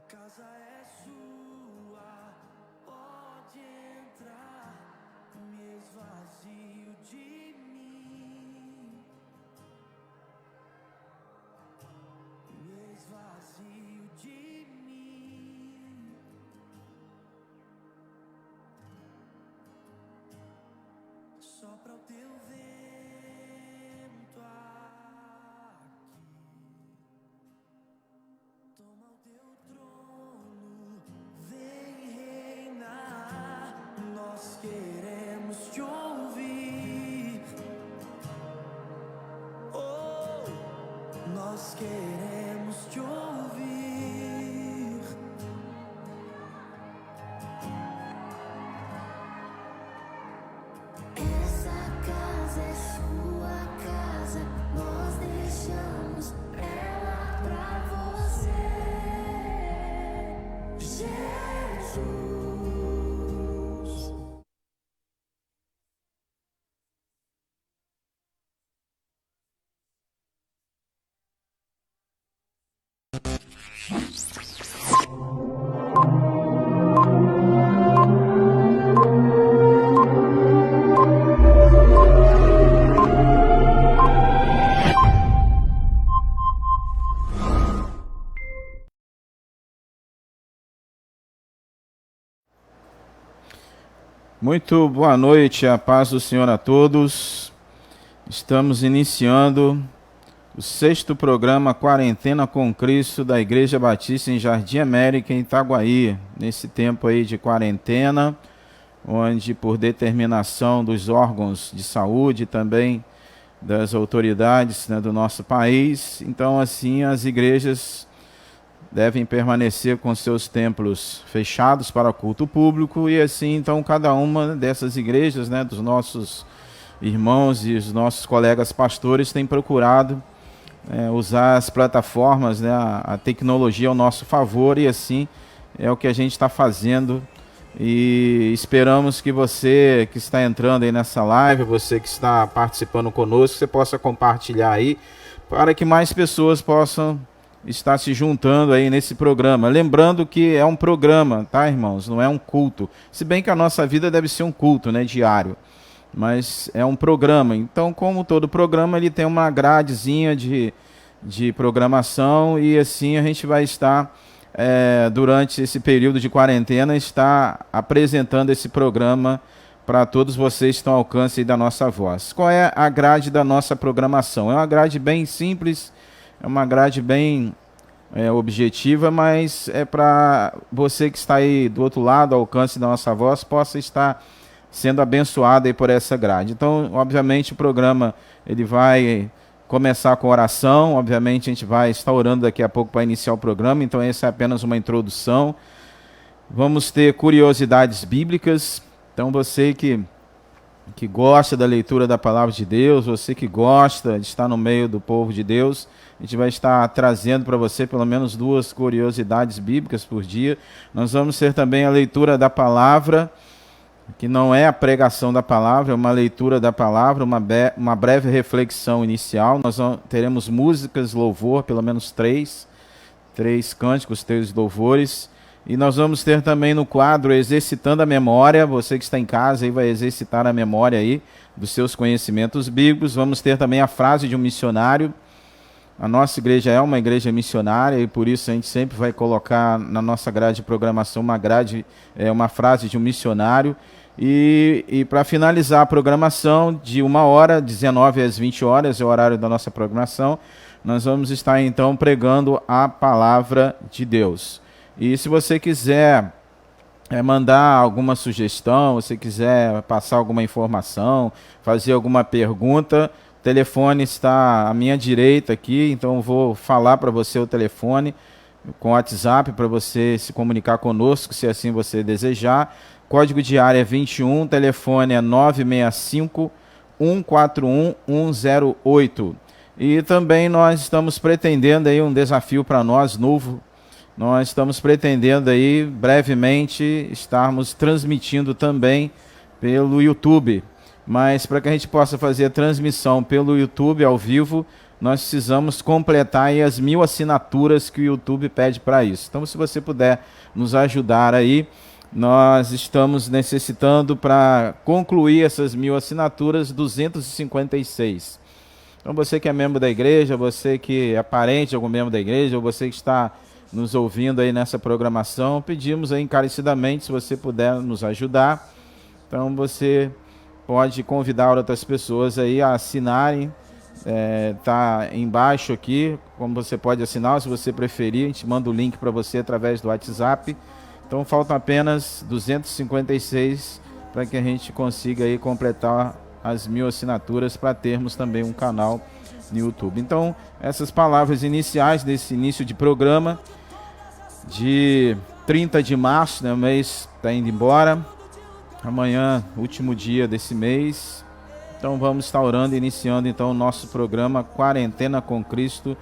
casa é sua, pode entrar, me esvazio de mim, me esvazio de mim. Sopra o teu vento aqui, toma o teu trono, vem reinar. Nós queremos te ouvir, oh, nós queremos te ouvir. Essa casa é sua casa, nós deixamos ela pra você, Jesus. Muito boa noite, a paz do Senhor a todos. Estamos iniciando o 6º programa Quarentena com Cristo da Igreja Batista em Jardim América, em Itaguaí. Nesse tempo aí de quarentena, onde por determinação dos órgãos de saúde e também das autoridades, né, do nosso país, então assim as igrejas devem permanecer com seus templos fechados para culto público, e assim então cada uma dessas igrejas, né, dos nossos irmãos e os nossos colegas pastores têm procurado usar as plataformas, né, a tecnologia ao nosso favor, e assim é o que a gente está fazendo. E esperamos que você que está entrando aí nessa live, você que está participando conosco, você possa compartilhar aí para que mais pessoas possam estar se juntando aí nesse programa. Lembrando que é um programa, tá, irmãos? Não é um culto. Se bem que a nossa vida deve ser um culto, né, diário. Mas é um programa. Então, como todo programa, ele tem uma gradezinha de programação, e assim a gente vai estar, durante esse período de quarentena, estar apresentando esse programa para todos vocês que estão ao alcance aí da nossa voz. Qual é a grade da nossa programação? É uma grade bem simples, é uma grade bem objetiva, mas é para você que está aí do outro lado, ao alcance da nossa voz, possa estar sendo abençoado aí por essa grade. Então, obviamente, o programa ele vai começar com oração. Obviamente, a gente vai estar orando daqui a pouco para iniciar o programa, então essa é apenas uma introdução. Vamos ter curiosidades bíblicas. Então, você que gosta da leitura da palavra de Deus, você que gosta de estar no meio do povo de Deus, a gente vai estar trazendo para você pelo menos 2 curiosidades bíblicas por dia. Nós vamos ter também a leitura da palavra, que não é a pregação da palavra, é uma leitura da palavra, uma breve reflexão inicial. Nós teremos músicas, louvor, pelo menos 3 cânticos, 3 louvores. E nós vamos ter também no quadro Exercitando a Memória. Você que está em casa aí vai exercitar a memória aí dos seus conhecimentos bíblicos. Vamos ter também a frase de um missionário. A nossa igreja é uma igreja missionária, e por isso a gente sempre vai colocar na nossa grade de programação uma frase de um missionário. E para finalizar a programação, de 1h, 19 às 20 horas, é o horário da nossa programação, nós vamos estar então pregando a palavra de Deus. E se você quiser mandar alguma sugestão, se quiser passar alguma informação, fazer alguma pergunta, o telefone está à minha direita aqui, então eu vou falar para você o telefone com o WhatsApp para você se comunicar conosco, se assim você desejar. Código de área é 21, telefone é 965 141 108. E também nós estamos pretendendo aí um desafio para nós novo. Nós estamos pretendendo aí brevemente estarmos transmitindo também pelo YouTube. Mas para que a gente possa fazer a transmissão pelo YouTube ao vivo, nós precisamos completar aí as 1000 assinaturas que o YouTube pede para isso. Então, se você puder nos ajudar aí, nós estamos necessitando, para concluir essas 1000 assinaturas, 256. Então, você que é membro da igreja, você que é parente de algum membro da igreja, ou você que está nos ouvindo aí nessa programação, pedimos aí encarecidamente, se você puder nos ajudar. Então, você pode convidar outras pessoas aí a assinarem. Tá embaixo aqui, como você pode assinar, se você preferir, a gente manda o link para você através do WhatsApp. Então faltam apenas 256 para que a gente consiga aí completar as 1000 assinaturas, para termos também um canal no YouTube. Então, essas palavras iniciais desse início de programa de 30 de março, né, o mês está indo embora, amanhã, último dia desse mês. Então vamos estar orando e iniciando então o nosso programa Quarentena com Cristo,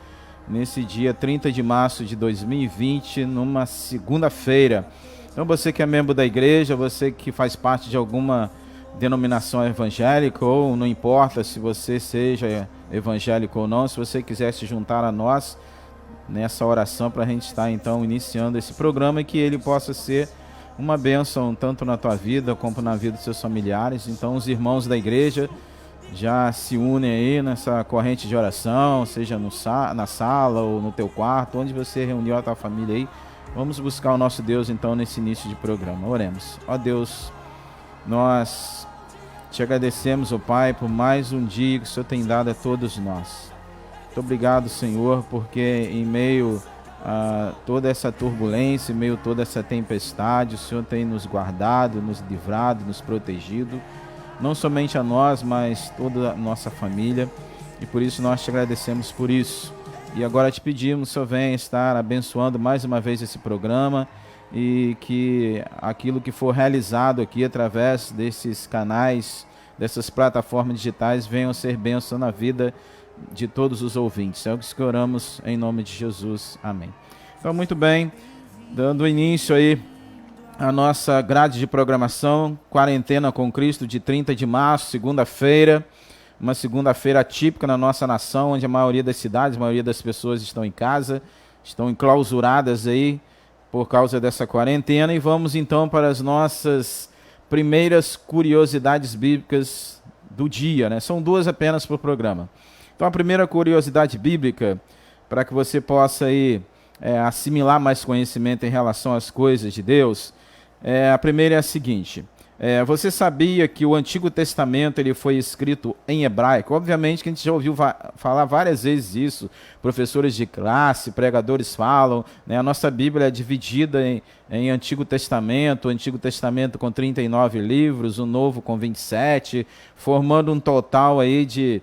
nesse dia 30 de março de 2020, numa segunda-feira. Então você que é membro da igreja, você que faz parte de alguma denominação evangélica, ou não importa se você seja evangélico ou não, se você quiser se juntar a nós nessa oração, para a gente estar então iniciando esse programa, e que ele possa ser uma bênção tanto na tua vida como na vida dos seus familiares. Então os irmãos da igreja já se unem aí nessa corrente de oração, seja na sala ou no teu quarto, onde você reuniu a tua família aí. Vamos buscar o nosso Deus então nesse início de programa. Oremos. Ó Deus, nós te agradecemos, ó Pai, por mais um dia que o Senhor tem dado a todos nós. Muito obrigado, Senhor, porque em meio a toda essa turbulência, em meio a toda essa tempestade, o Senhor tem nos guardado, nos livrado, nos protegido, não somente a nós, mas toda a nossa família, e por isso nós te agradecemos por isso. E agora te pedimos, Senhor, venha estar abençoando mais uma vez esse programa, e que aquilo que for realizado aqui através desses canais, dessas plataformas digitais, venham ser bênção na vida de todos os ouvintes. É o que oramos em nome de Jesus. Amém. Então, muito bem, dando início aí a nossa grade de programação, Quarentena com Cristo, de 30 de março, segunda-feira, uma segunda-feira atípica na nossa nação, onde a maioria das cidades, a maioria das pessoas estão em casa, estão enclausuradas aí por causa dessa quarentena. E vamos então para as nossas primeiras curiosidades bíblicas do dia, né? São 2 apenas por programa. Então, a primeira curiosidade bíblica, para que você possa aí, assimilar mais conhecimento em relação às coisas de Deus, a primeira é a seguinte: você sabia que o Antigo Testamento ele foi escrito em hebraico? Obviamente que a gente já ouviu falar várias vezes isso, professores de classe, pregadores falam, né? A nossa Bíblia é dividida em Antigo Testamento, o Antigo Testamento com 39 livros, o Novo com 27, formando um total aí de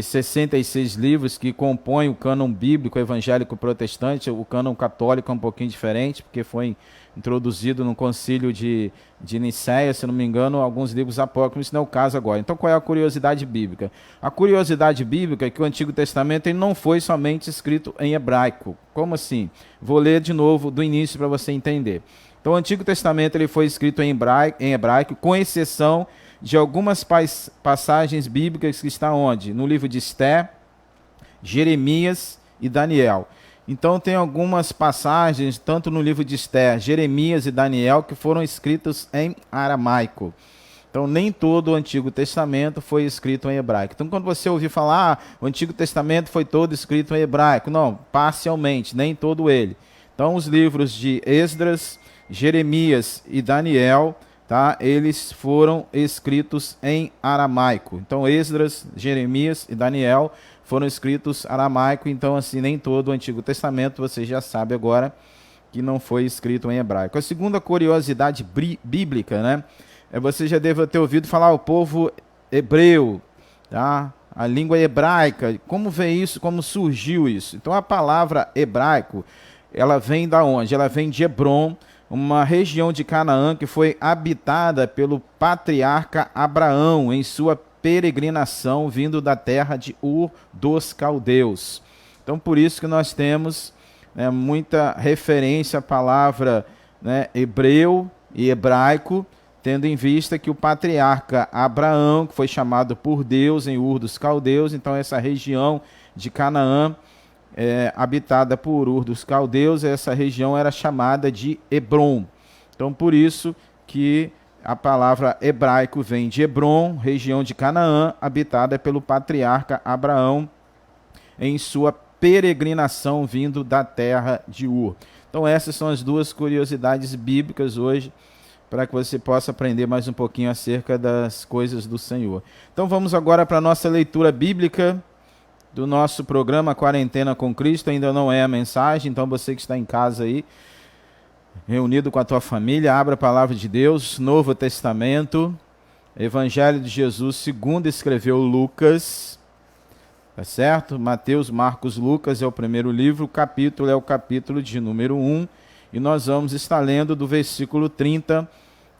66 livros que compõem o cânon bíblico evangélico protestante. O cânon católico é um pouquinho diferente, porque foi introduzido no concílio de Nicéia, se não me engano, alguns livros apócrifos. Isso não é o caso agora. Então, qual é a curiosidade bíblica? A curiosidade bíblica é que o Antigo Testamento ele não foi somente escrito em hebraico. Como assim? Vou ler de novo do início para você entender. Então, o Antigo Testamento ele foi escrito em hebraico, com exceção de algumas passagens bíblicas que estão onde? No livro de Esté, Jeremias e Daniel. Então tem algumas passagens, tanto no livro de Esté, Jeremias e Daniel, que foram escritos em aramaico. Então nem todo o Antigo Testamento foi escrito em hebraico. Então quando você ouvir falar, o Antigo Testamento foi todo escrito em hebraico, não, parcialmente, nem todo ele. Então os livros de Esdras, Jeremias e Daniel, tá? Eles foram escritos em aramaico. Então Esdras, Jeremias e Daniel foram escritos em aramaico. Então assim, nem todo o Antigo Testamento, você já sabe agora que não foi escrito em hebraico. A segunda curiosidade bíblica, né? Você já deve ter ouvido falar o povo hebreu, tá? A língua hebraica. Como veio isso? Como surgiu isso? Então a palavra hebraico, ela vem da onde? Ela vem de Hebrom, uma região de Canaã que foi habitada pelo patriarca Abraão em sua peregrinação vindo da terra de Ur dos Caldeus. Então por isso que nós temos, né, muita referência à palavra, né, hebreu e hebraico, tendo em vista que o patriarca Abraão, que foi chamado por Deus em Ur dos Caldeus, então essa região de Canaã, habitada por Ur dos caldeus. Essa região era chamada de Hebrom. Então, por isso que a palavra hebraico vem de Hebrom, região de Canaã, habitada pelo patriarca Abraão em sua peregrinação vindo da terra de Ur. Então, essas são as duas curiosidades bíblicas hoje, para que você possa aprender mais um pouquinho acerca das coisas do Senhor. Então, vamos agora para a nossa leitura bíblica do nosso programa Quarentena com Cristo. Ainda não é a mensagem, então você que está em casa aí, reunido com a tua família, abra a palavra de Deus, Novo Testamento, Evangelho de Jesus segundo escreveu Lucas, tá certo? Mateus, Marcos, Lucas é o primeiro livro, o capítulo é o capítulo de número 1, e nós vamos estar lendo do versículo 30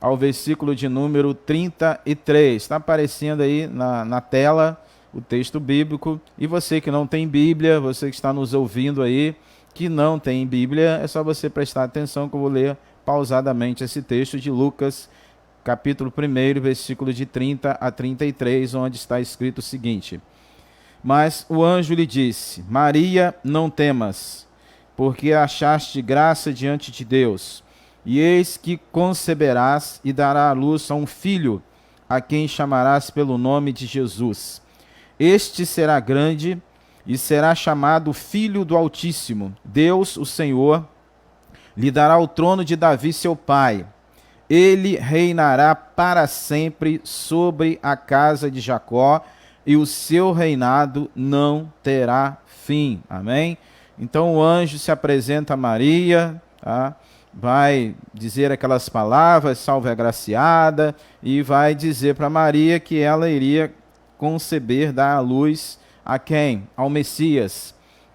ao versículo de número 33. Está aparecendo aí na tela o texto bíblico, e você que não tem Bíblia, você que está nos ouvindo aí, que não tem Bíblia, é só você prestar atenção que eu vou ler pausadamente esse texto de Lucas, capítulo 1, versículo de 30 a 33, onde está escrito o seguinte: Mas o anjo lhe disse: Maria, não temas, porque achaste graça diante de Deus, e eis que conceberás e dará à luz a um filho, a quem chamarás pelo nome de Jesus. Este será grande e será chamado Filho do Altíssimo. Deus, o Senhor, lhe dará o trono de Davi, seu pai. Ele reinará para sempre sobre a casa de Jacó, e o seu reinado não terá fim. Amém? Então o anjo se apresenta a Maria, tá? Vai dizer aquelas palavras, salve agraciada, e vai dizer para Maria que ela iria conceber, dar à luz a quem? Ao Messias,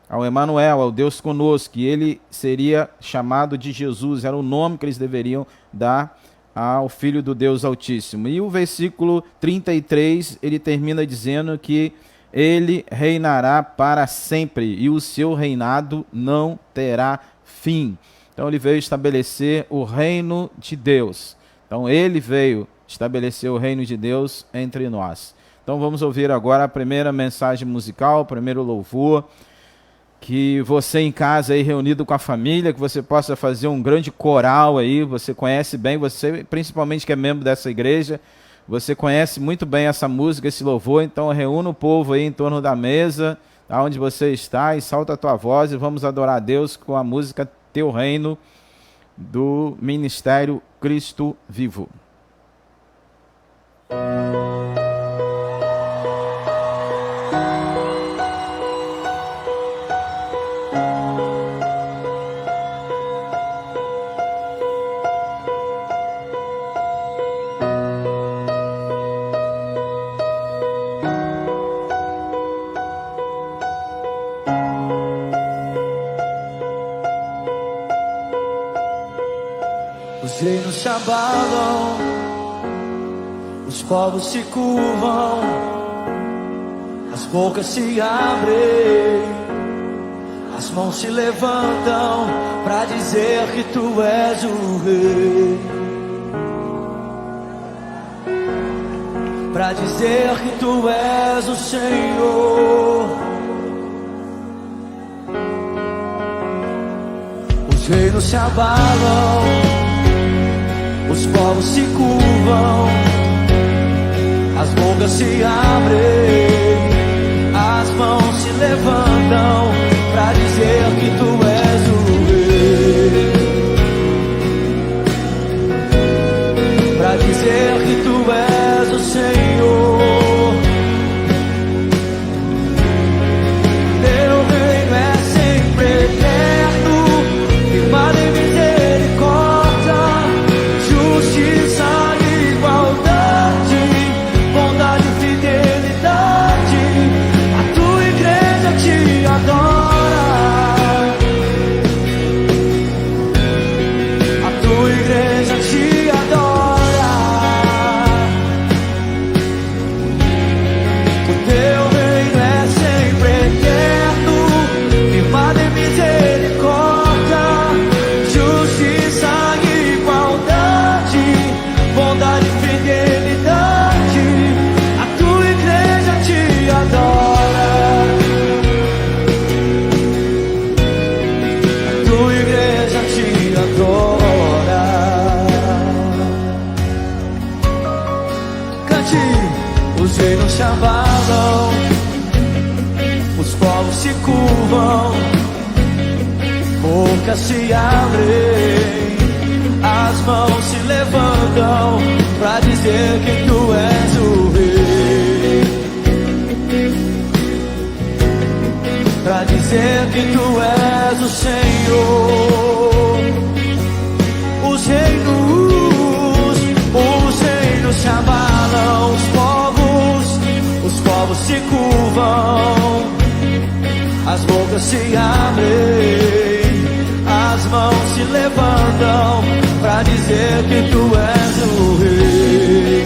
ao Emanuel, ao Deus conosco, que ele seria chamado de Jesus, era o nome que eles deveriam dar ao Filho do Deus Altíssimo. E o versículo 33, ele termina dizendo que ele reinará para sempre, e o seu reinado não terá fim. Então ele veio estabelecer o reino de Deus. Então ele veio estabelecer o reino de Deus entre nós. Então vamos ouvir agora a primeira mensagem musical, o primeiro louvor, que você em casa aí reunido com a família, que você possa fazer um grande coral aí, você conhece bem, você principalmente que é membro dessa igreja, você conhece muito bem essa música, esse louvor, então reúna o povo aí em torno da mesa, onde você está, e solta a tua voz e vamos adorar a Deus com a música Teu Reino, do Ministério Cristo Vivo. Os reinos se abalam, os povos se curvam, as bocas se abrem, as mãos se levantam para dizer que tu és o rei, para dizer que tu és o Senhor. Os reinos se abalam, os povos se curvam, as bocas se abrem, as mãos se levantam para dizer que tu és o rei, para dizer que tu és o Senhor. Teu reino é sempre eterno, firmado em misericórdia, justiça e igualdade, bondade e fidelidade. A tua igreja te adora. curvam, bocas se abrem, as mãos se levantam pra dizer que tu és o rei, pra dizer que tu és o Senhor. Os reinos se abalam, os povos se curvam, as bocas se abrem, as mãos se levantam pra dizer que tu és o rei,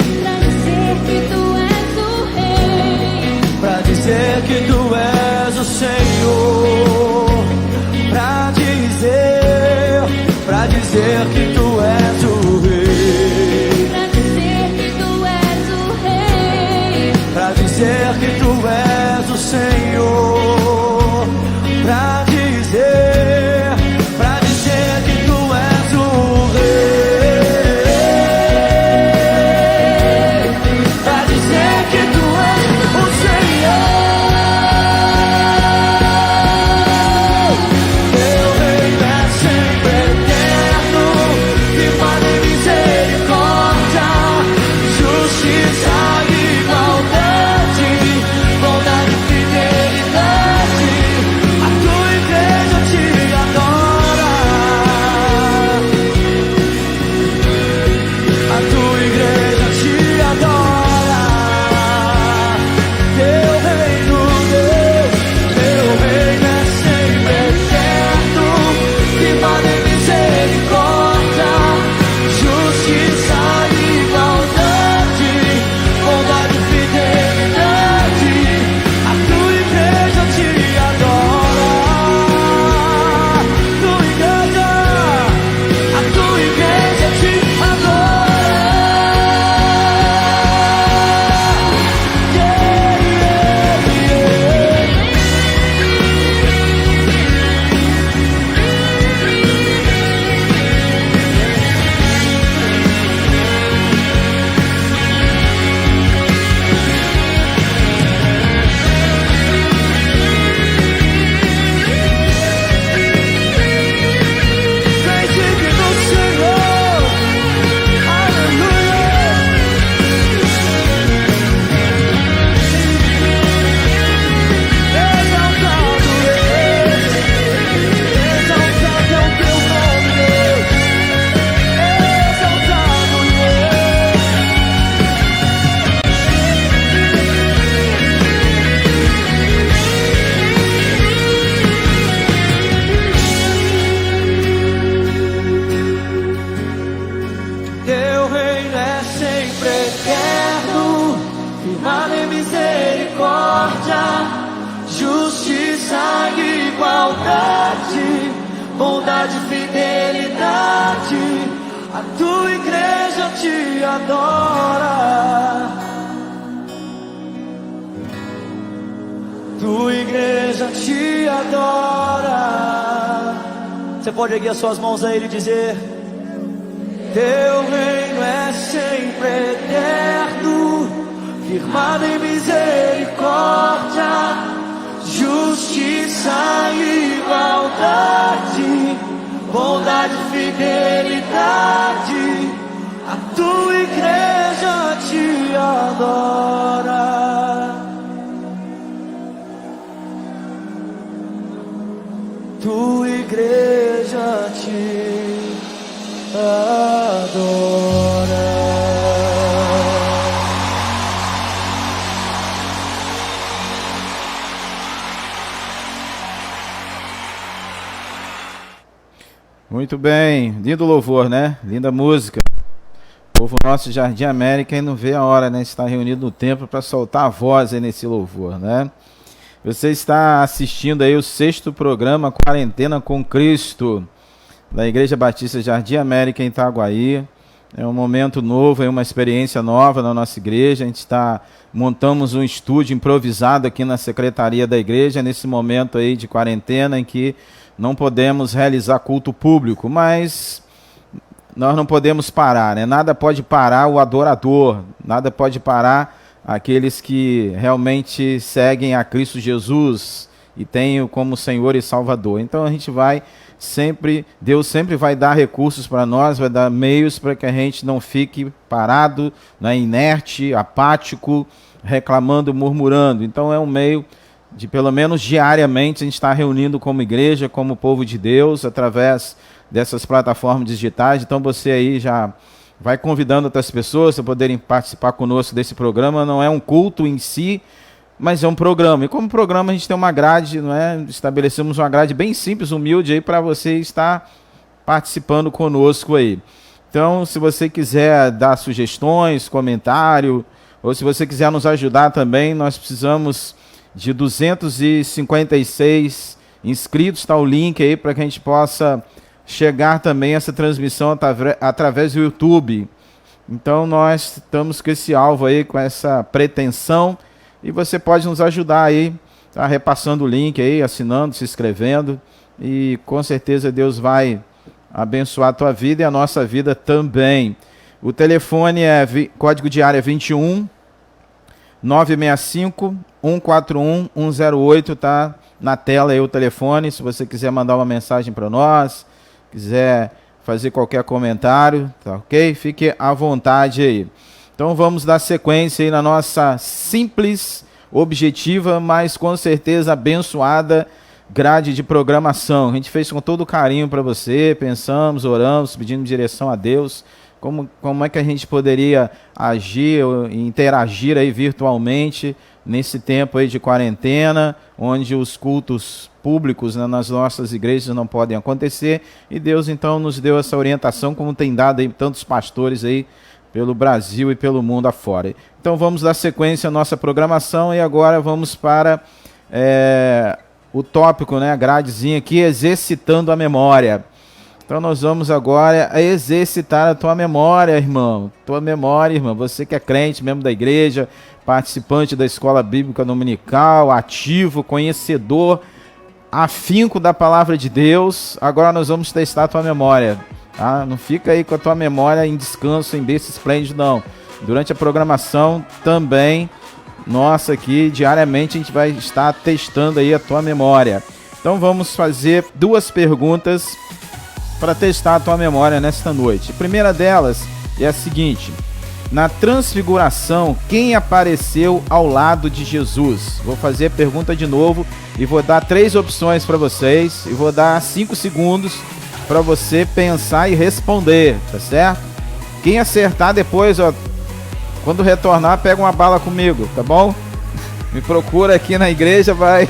pra dizer que tu és o Senhor, pra dizer que tu és o rei, pra dizer que tu és o Senhor, pra dizer que tu és o rei, pra dizer que tu és o Senhor. Teu reino é sempre eterno, firmado em misericórdia, justiça e igualdade, bondade e fidelidade. A tua igreja te adora, a tua igreja te adora. Teu reino, Deus, teu reino é sempre eterno, firmado em misericórdia, justiça e igualdade, bondade e fidelidade. A tua igreja te adora, tua igreja, a tua igreja te adora. Yeah, yeah, yeah. Vem digno do Senhor, aleluia. Exaltado és, exaltado é o teu nome, Deus. Exaltado és. Teu reino é sempre eterno, firmado em misericórdia, justiça e igualdade, bondade e fidelidade. A tua igreja te adora, tua igreja te adora. Você pode erguer as suas mãos a Ele e dizer: teu reino é sempre eterno, firmado em misericórdia, justiça e igualdade, bondade e fidelidade. A tua igreja te adora, tua igreja te adora. Muito bem, lindo louvor, né? Linda música. O povo nosso Jardim América e não vê a hora, né? Estar reunido no templo para soltar a voz aí nesse louvor, né? Você está assistindo aí o 6º programa Quarentena com Cristo, da Igreja Batista Jardim América em Itaguaí. É um momento novo, é uma experiência nova na nossa igreja. A gente montamos um estúdio improvisado aqui na secretaria da igreja, nesse momento aí de quarentena em que não podemos realizar culto público, mas nós não podemos parar, né? Nada pode parar o adorador, nada pode parar aqueles que realmente seguem a Cristo Jesus e tenho como Senhor e Salvador. Então a gente vai sempre, Deus sempre vai dar recursos para nós, vai dar meios para que a gente não fique parado, né, inerte, apático, reclamando, murmurando. Então é um meio de, pelo menos diariamente, a gente estar reunindo como igreja, como povo de Deus, através dessas plataformas digitais. Então você aí já vai convidando outras pessoas a poderem participar conosco desse programa. Não é um culto em si, mas é um programa. E como programa a gente tem uma grade, não é? Estabelecemos uma grade bem simples, humilde aí para você estar participando conosco aí. Então, se você quiser dar sugestões, comentário, ou se você quiser nos ajudar também, nós precisamos de 256 inscritos, está o link aí para que a gente possa chegar também essa transmissão através do YouTube. Então nós estamos com esse alvo aí, com essa pretensão, e você pode nos ajudar aí, tá repassando o link aí, assinando, se inscrevendo, e com certeza Deus vai abençoar a tua vida e a nossa vida também. O telefone é código de área 21 965 141 108, tá na tela aí o telefone, se você quiser mandar uma mensagem para nós, quiser fazer qualquer comentário, tá ok? Fique à vontade aí. Então vamos dar sequência aí na nossa simples, objetiva, mas com certeza abençoada grade de programação. A gente fez com todo carinho para você, pensamos, oramos, pedindo direção a Deus, como é que a gente poderia agir, interagir aí virtualmente nesse tempo aí de quarentena, onde os cultos públicos, né, nas nossas igrejas não podem acontecer, e Deus então nos deu essa orientação, como tem dado aí tantos pastores aí pelo Brasil e pelo mundo afora. Então vamos dar sequência à nossa programação e agora vamos para o tópico, né, a gradezinha aqui, exercitando a memória. Então nós vamos agora exercitar a tua memória, irmão. Tua memória, irmão. Você que é crente, membro da igreja, participante da escola bíblica dominical, ativo, conhecedor, afinco da palavra de Deus. Agora nós vamos testar a tua memória. Tá? Não fica aí com a tua memória em descanso, em berço esplêndido, não. Durante a programação também, nossa, aqui diariamente a gente vai estar testando aí a tua memória. Então vamos fazer duas perguntas para testar a tua memória nesta noite. A primeira delas é a seguinte: na transfiguração, quem apareceu ao lado de Jesus? Vou fazer a pergunta de novo e vou dar 3 opções para vocês e vou dar 5 segundos para você pensar e responder, tá certo? Quem acertar depois, ó, quando retornar, pega uma bala comigo, tá bom? Me procura aqui na igreja, vai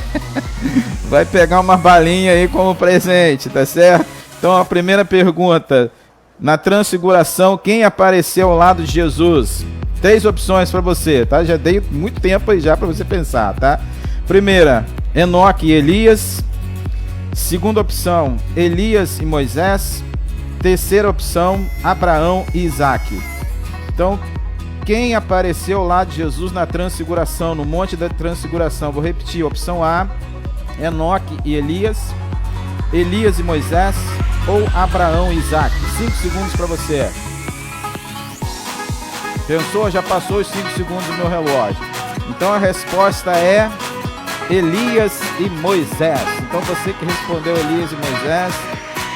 pegar uma balinha aí como presente, tá certo? Então a primeira pergunta: na transfiguração, quem apareceu ao lado de Jesus? 3 opções para você, tá? Já dei muito tempo aí já para você pensar, tá? Primeira, Enoque e Elias. Segunda opção, Elias e Moisés. Terceira opção, Abraão e Isaac. Então, quem apareceu ao lado de Jesus na transfiguração, no monte da transfiguração? Vou repetir: opção A, Enoque e Elias. Elias e Moisés ou Abraão e Isaac? 5 segundos para você. Pensou? Já passou os 5 segundos do meu relógio. Então a resposta é Elias e Moisés. Então você que respondeu Elias e Moisés,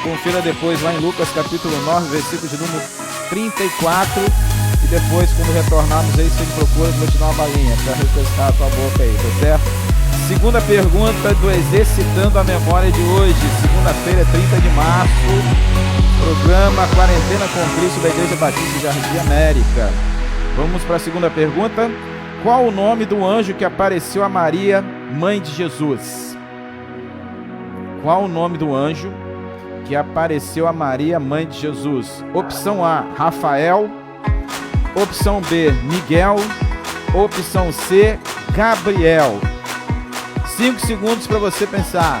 confira depois lá em Lucas capítulo 9, versículo de número 34. E depois, quando retornarmos aí, você me procura, vou te dar uma balinha para refrescar a tua boca aí, tá certo? Segunda pergunta do Exercitando a Memória de hoje, segunda-feira, 30 de março, programa Quarentena com Cristo da Igreja Batista de Jardim América. Vamos para a segunda pergunta: qual o nome do anjo que apareceu a Maria, mãe de Jesus? Qual o nome do anjo que apareceu a Maria, mãe de Jesus? Opção A, Rafael. Opção B, Miguel. Opção C, Gabriel. 5 segundos para você pensar.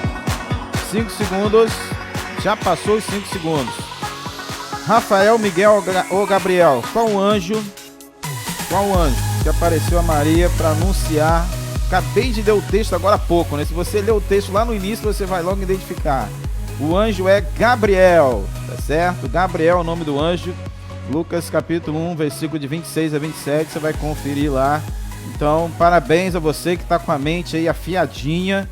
5 segundos. Já passou os 5 segundos. Rafael, Miguel ou Gabriel? Qual o anjo que apareceu a Maria para anunciar? Acabei de ler o texto agora há pouco, né? Se você ler o texto lá no início, você vai logo identificar. O anjo é Gabriel, tá certo? Gabriel é o nome do anjo. Lucas capítulo 1, versículo de 26 a 27, você vai conferir lá. Então, parabéns a você que está com a mente aí afiadinha,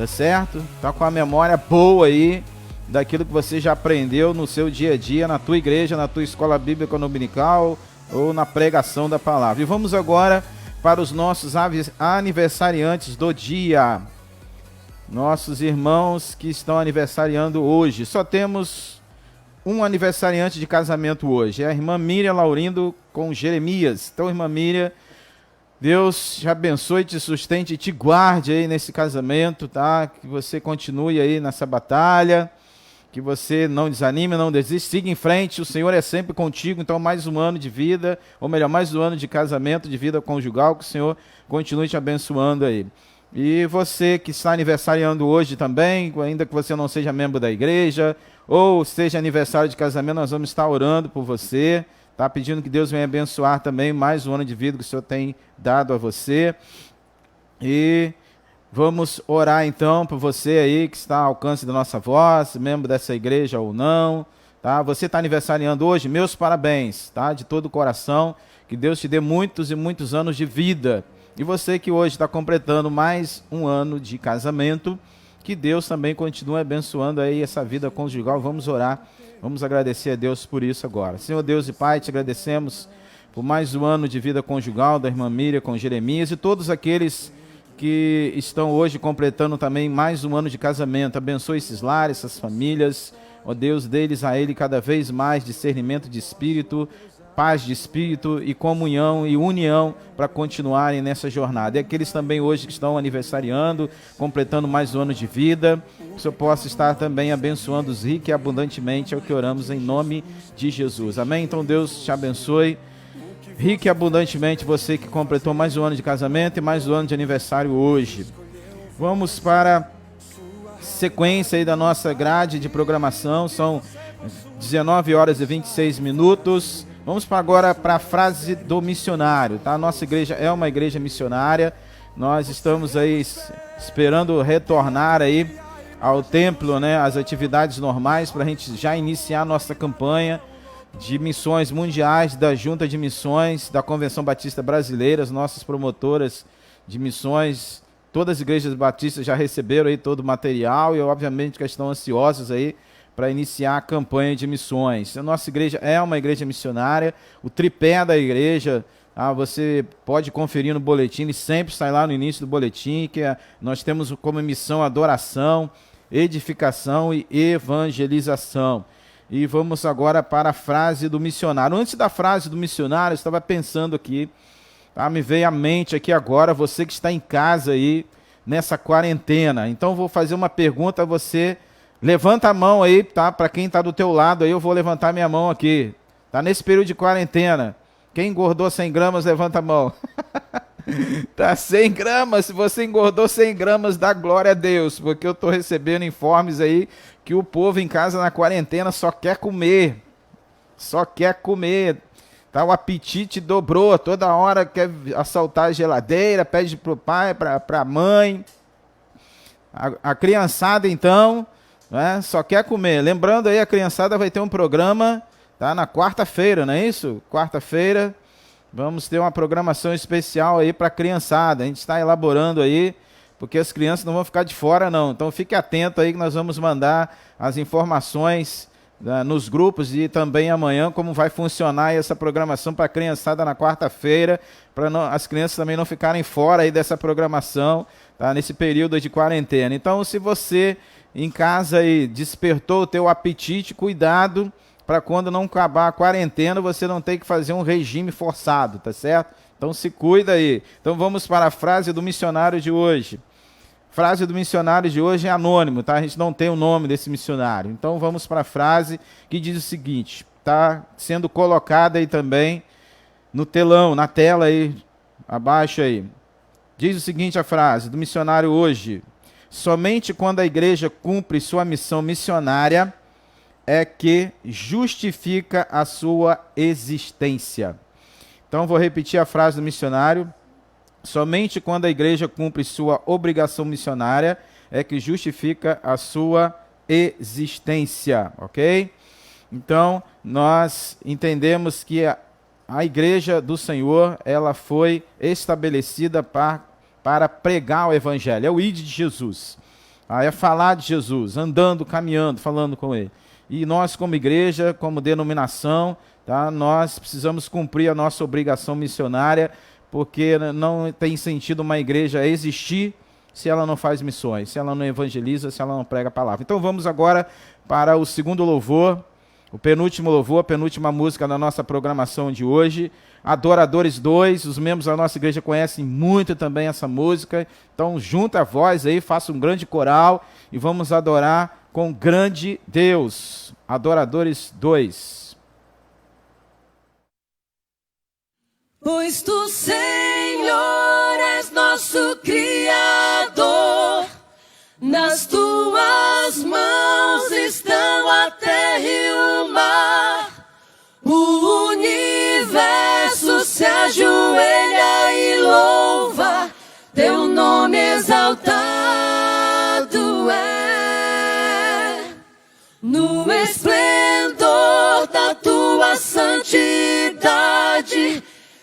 tá certo? Tá com a memória boa aí daquilo que você já aprendeu no seu dia a dia, na tua igreja, na tua escola bíblica dominical ou na pregação da palavra. E vamos agora para os nossos aniversariantes do dia. Nossos irmãos que estão aniversariando hoje. Só temos um aniversariante de casamento hoje. É a irmã Miriam Laurindo com Jeremias. Então, irmã Miriam, Deus te abençoe, te sustente e te guarde aí nesse casamento, tá? Que você continue aí nessa batalha, que você não desanime, não desista, siga em frente, o Senhor é sempre contigo. Então, mais um ano de vida, ou melhor, mais um ano de casamento, de vida conjugal, que o Senhor continue te abençoando aí. E você que está aniversariando hoje também, ainda que você não seja membro da igreja, ou seja aniversário de casamento, nós vamos estar orando por você, tá? Pedindo que Deus venha abençoar também mais um ano de vida que o Senhor tem dado a você. E vamos orar então por você aí que está ao alcance da nossa voz, membro dessa igreja ou não, tá? Você está aniversariando hoje, meus parabéns, tá? De todo o coração, que Deus te dê muitos e muitos anos de vida. E você que hoje está completando mais um ano de casamento, que Deus também continue abençoando aí essa vida conjugal. Vamos orar, vamos agradecer a Deus por isso agora. Senhor Deus e Pai, te agradecemos por mais um ano de vida conjugal da irmã Miriam com Jeremias e todos aqueles que estão hoje completando também mais um ano de casamento. Abençoe esses lares, essas famílias, ó Deus, deles a Ele cada vez mais discernimento de espírito, paz de espírito e comunhão e união para continuarem nessa jornada. E aqueles também hoje que estão aniversariando, completando mais um ano de vida, que o Senhor possa estar também abençoando-os rica e abundantemente, é o que oramos em nome de Jesus. Amém? Então Deus te abençoe rica e abundantemente, você que completou mais um ano de casamento e mais um ano de aniversário hoje. Vamos para a sequência aí da nossa grade de programação, são 19 horas e 26 minutos. Vamos agora para a frase do missionário, tá? A nossa igreja é uma igreja missionária, nós estamos aí esperando retornar aí ao templo, né? As atividades normais para a gente já iniciar nossa campanha de missões mundiais da Junta de Missões da Convenção Batista Brasileira. As nossas promotoras de missões, todas as igrejas batistas já receberam aí todo o material e obviamente que estão ansiosas aí para iniciar a campanha de missões. A nossa igreja é uma igreja missionária, o tripé da igreja, você pode conferir no boletim, ele sempre sai lá no início do boletim, que nós temos como missão adoração, edificação e evangelização. E vamos agora para a frase do missionário. Antes da frase do missionário, eu estava pensando aqui, me veio à mente aqui agora, você que está em casa aí, nessa quarentena. Então vou fazer uma pergunta a você. Levanta a mão aí, tá? Para quem está do teu lado aí, eu vou levantar minha mão aqui. Tá nesse período de quarentena. Quem engordou 100 gramas, levanta a mão. Tá 100 gramas, se você engordou 100 gramas, dá glória a Deus, porque eu estou recebendo informes aí que o povo em casa na quarentena só quer comer. Só quer comer. Tá, o apetite dobrou, toda hora quer assaltar a geladeira, pede pro pai, pra mãe. A criançada, então, né, só quer comer. Lembrando aí, a criançada vai ter um programa, tá, na quarta-feira, não é isso? Quarta-feira, vamos ter uma programação especial aí para a criançada. A gente está elaborando aí, porque as crianças não vão ficar de fora, não. Então, fique atento aí que nós vamos mandar as informações nos grupos e também amanhã como vai funcionar essa programação para a criançada na quarta-feira, para as crianças também não ficarem fora aí dessa programação, tá, nesse período de quarentena. Então, se você em casa aí despertou o teu apetite, cuidado para quando não acabar a quarentena você não ter que fazer um regime forçado, tá certo? Então se cuida aí. Então vamos para a frase do missionário de hoje. Frase do missionário de hoje é anônimo, tá? A gente não tem o nome desse missionário. Então vamos para a frase que diz o seguinte, tá sendo colocada aí também no telão, na tela aí, abaixo aí. Diz o seguinte a frase do missionário hoje: somente quando a igreja cumpre sua missão missionária é que justifica a sua existência. Então vou repetir a frase do missionário. Somente quando a igreja cumpre sua obrigação missionária é que justifica a sua existência, ok? Então, nós entendemos que a igreja do Senhor, ela foi estabelecida para pregar o evangelho, é o ID de Jesus. é falar de Jesus, andando, caminhando, falando com Ele. E nós, como igreja, como denominação, tá, nós precisamos cumprir a nossa obrigação missionária, porque não tem sentido uma igreja existir se ela não faz missões, se ela não evangeliza, se ela não prega a palavra. Então vamos agora para o segundo louvor, o penúltimo louvor, a penúltima música da nossa programação de hoje, Adoradores 2, os membros da nossa igreja conhecem muito também essa música, então junta a voz aí, faça um grande coral e vamos adorar com grande Deus. Adoradores 2. Pois tu, Senhor, és nosso Criador, nas tuas mãos estão a terra e o mar, o universo se ajoelha e louva, teu nome exaltado é, no esplendor da tua santidade,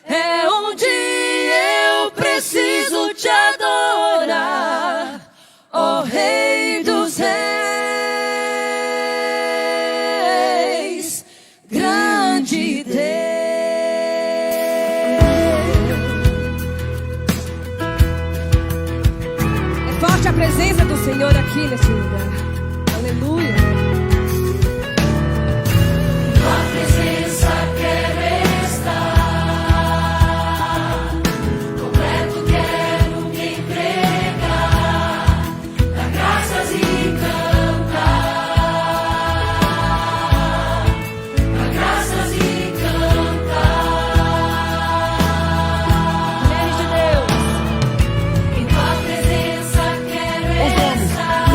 é onde eu preciso te adorar, ó Rei dos Reis, grande Deus. É forte a presença do Senhor aqui nesse lugar. Aleluia. Tua presença quero estar, completo quero me entregar, dar graças e cantar, dar graças e cantar. Mulheres de Deus. Em tua presença quero estar,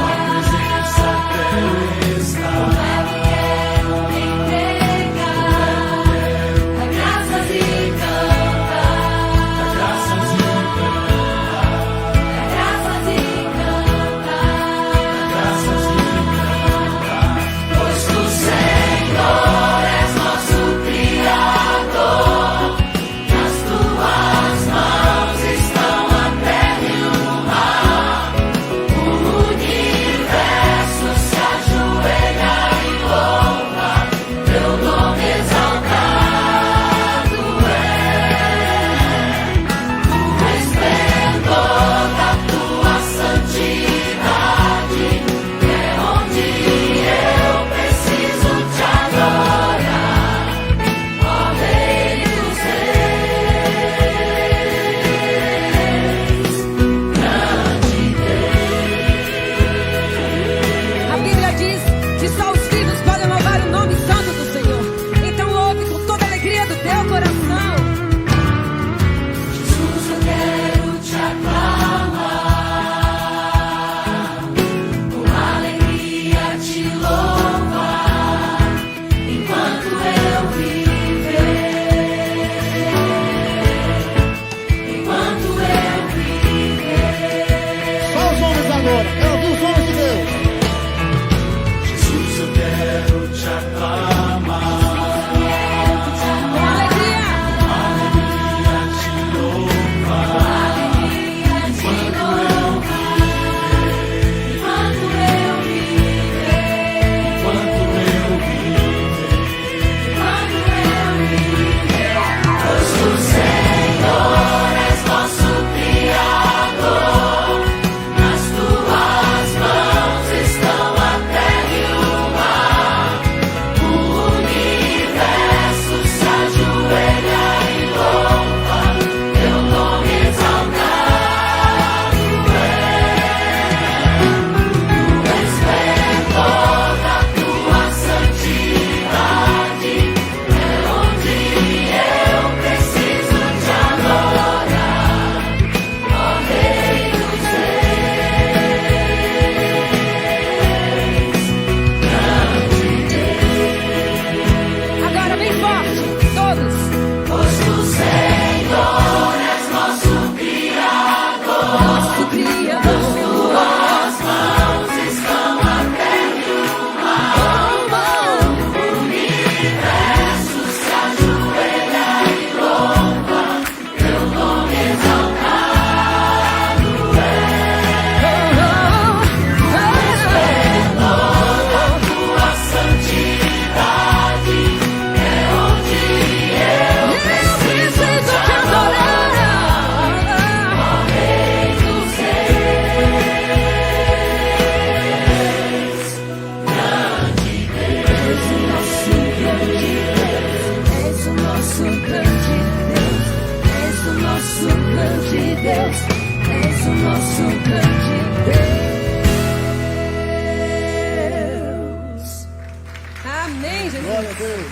Glória a Deus.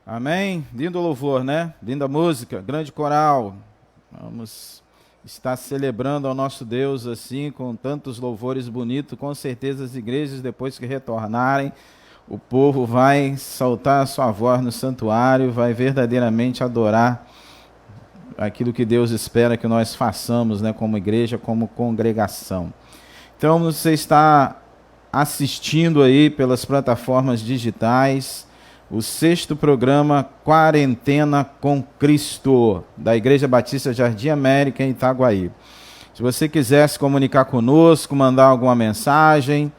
Amém? Lindo louvor, né? Linda música, grande coral. Vamos estar celebrando ao nosso Deus assim, com tantos louvores bonitos. Com certeza as igrejas, depois que retornarem, o povo vai soltar a sua voz no santuário, vai verdadeiramente adorar aquilo que Deus espera que nós façamos, né? Como igreja, como congregação. Então você está assistindo aí pelas plataformas digitais o 6º programa Quarentena com Cristo, da Igreja Batista Jardim América em Itaguaí. Se você quiser se comunicar conosco, mandar alguma mensagem,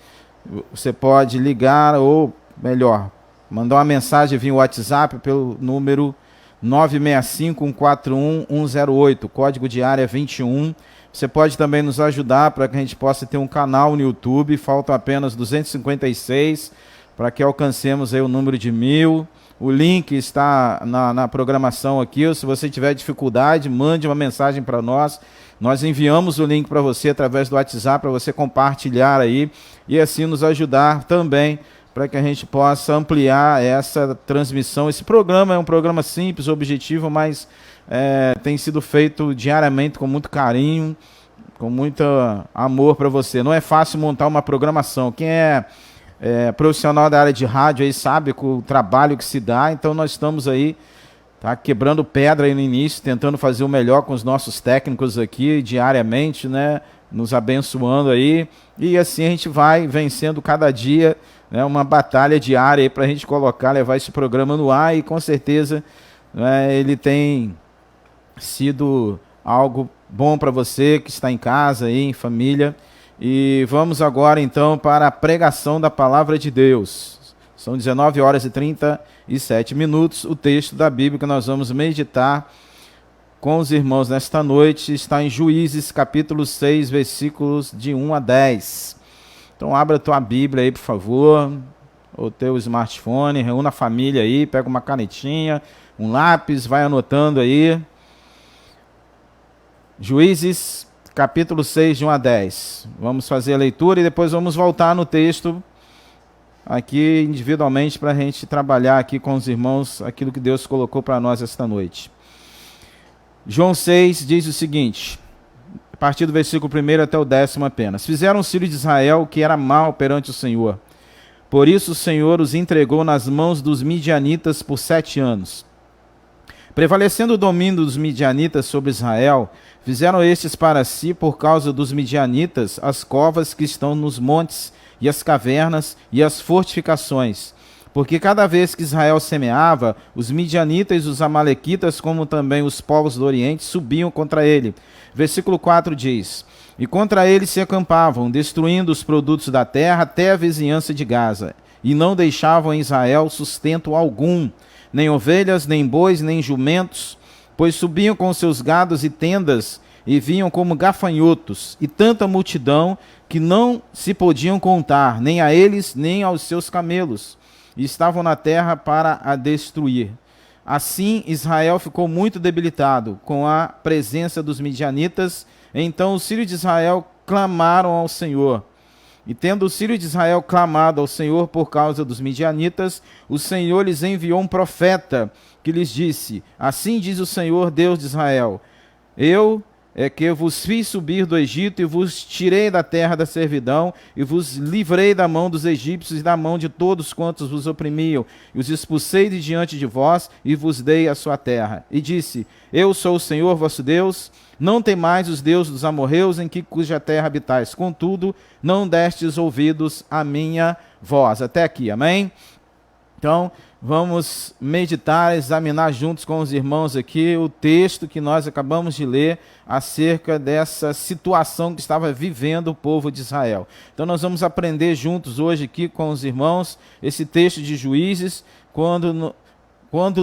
você pode ligar, ou melhor, mandar uma mensagem via WhatsApp pelo número 965-141-108, código de área 21. Você pode também nos ajudar para que a gente possa ter um canal no YouTube. Faltam apenas 256 para que alcancemos aí o número de 1000. O link está na programação aqui. Se você tiver dificuldade, mande uma mensagem para nós. Nós enviamos o link para você através do WhatsApp, para você compartilhar aí e assim nos ajudar também para que a gente possa ampliar essa transmissão. Esse programa é um programa simples, objetivo, mas tem sido feito diariamente com muito carinho, com muito amor para você. Não é fácil montar uma programação. Quem é profissional da área de rádio aí sabe com o trabalho que se dá, então nós estamos aí quebrando pedra aí no início, tentando fazer o melhor com os nossos técnicos aqui diariamente, né, nos abençoando aí, e assim a gente vai vencendo cada dia, né, uma batalha diária para a gente levar esse programa no ar, e com certeza, né, ele tem sido algo bom para você que está em casa, aí, em família. E vamos agora então para a pregação da palavra de Deus. São 19h37. O texto da Bíblia que nós vamos meditar com os irmãos nesta noite está em Juízes capítulo 6, versículos de 1 a 10. Então abra a tua Bíblia aí, por favor, ou teu smartphone, reúna a família aí, pega uma canetinha, um lápis, vai anotando aí. Juízes capítulo 6, de 1 a 10. Vamos fazer a leitura e depois vamos voltar no texto aqui individualmente para a gente trabalhar aqui com os irmãos aquilo que Deus colocou para nós esta noite. João 6 diz o seguinte, a partir do versículo 1 até o 10º apenas. Fizeram os filhos de Israel o que era mal perante o Senhor. Por isso o Senhor os entregou nas mãos dos midianitas por 7 anos. Prevalecendo o domínio dos midianitas sobre Israel, fizeram estes para si, por causa dos midianitas, as covas que estão nos montes, e as cavernas, e as fortificações. Porque cada vez que Israel semeava, os midianitas e os amalequitas, como também os povos do Oriente, subiam contra ele. Versículo 4 diz, e contra ele se acampavam, destruindo os produtos da terra até a vizinhança de Gaza, e não deixavam em Israel sustento algum, nem ovelhas, nem bois, nem jumentos, pois subiam com seus gados e tendas, e vinham como gafanhotos, e tanta multidão que não se podiam contar, nem a eles, nem aos seus camelos, e estavam na terra para a destruir. Assim Israel ficou muito debilitado com a presença dos midianitas. Então os filhos de Israel clamaram ao Senhor. E tendo os filhos de Israel clamado ao Senhor por causa dos midianitas, o Senhor lhes enviou um profeta que lhes disse, assim diz o Senhor Deus de Israel, eu é que vos fiz subir do Egito e vos tirei da terra da servidão e vos livrei da mão dos egípcios e da mão de todos quantos vos oprimiam e os expulsei de diante de vós e vos dei a sua terra. E disse, eu sou o Senhor vosso Deus, não temais os deuses dos amorreus em cuja terra habitais, contudo não destes ouvidos à minha voz. Até aqui, amém? Então, vamos meditar, examinar juntos com os irmãos aqui o texto que nós acabamos de ler acerca dessa situação que estava vivendo o povo de Israel. Então nós vamos aprender juntos hoje aqui com os irmãos esse texto de Juízes, quando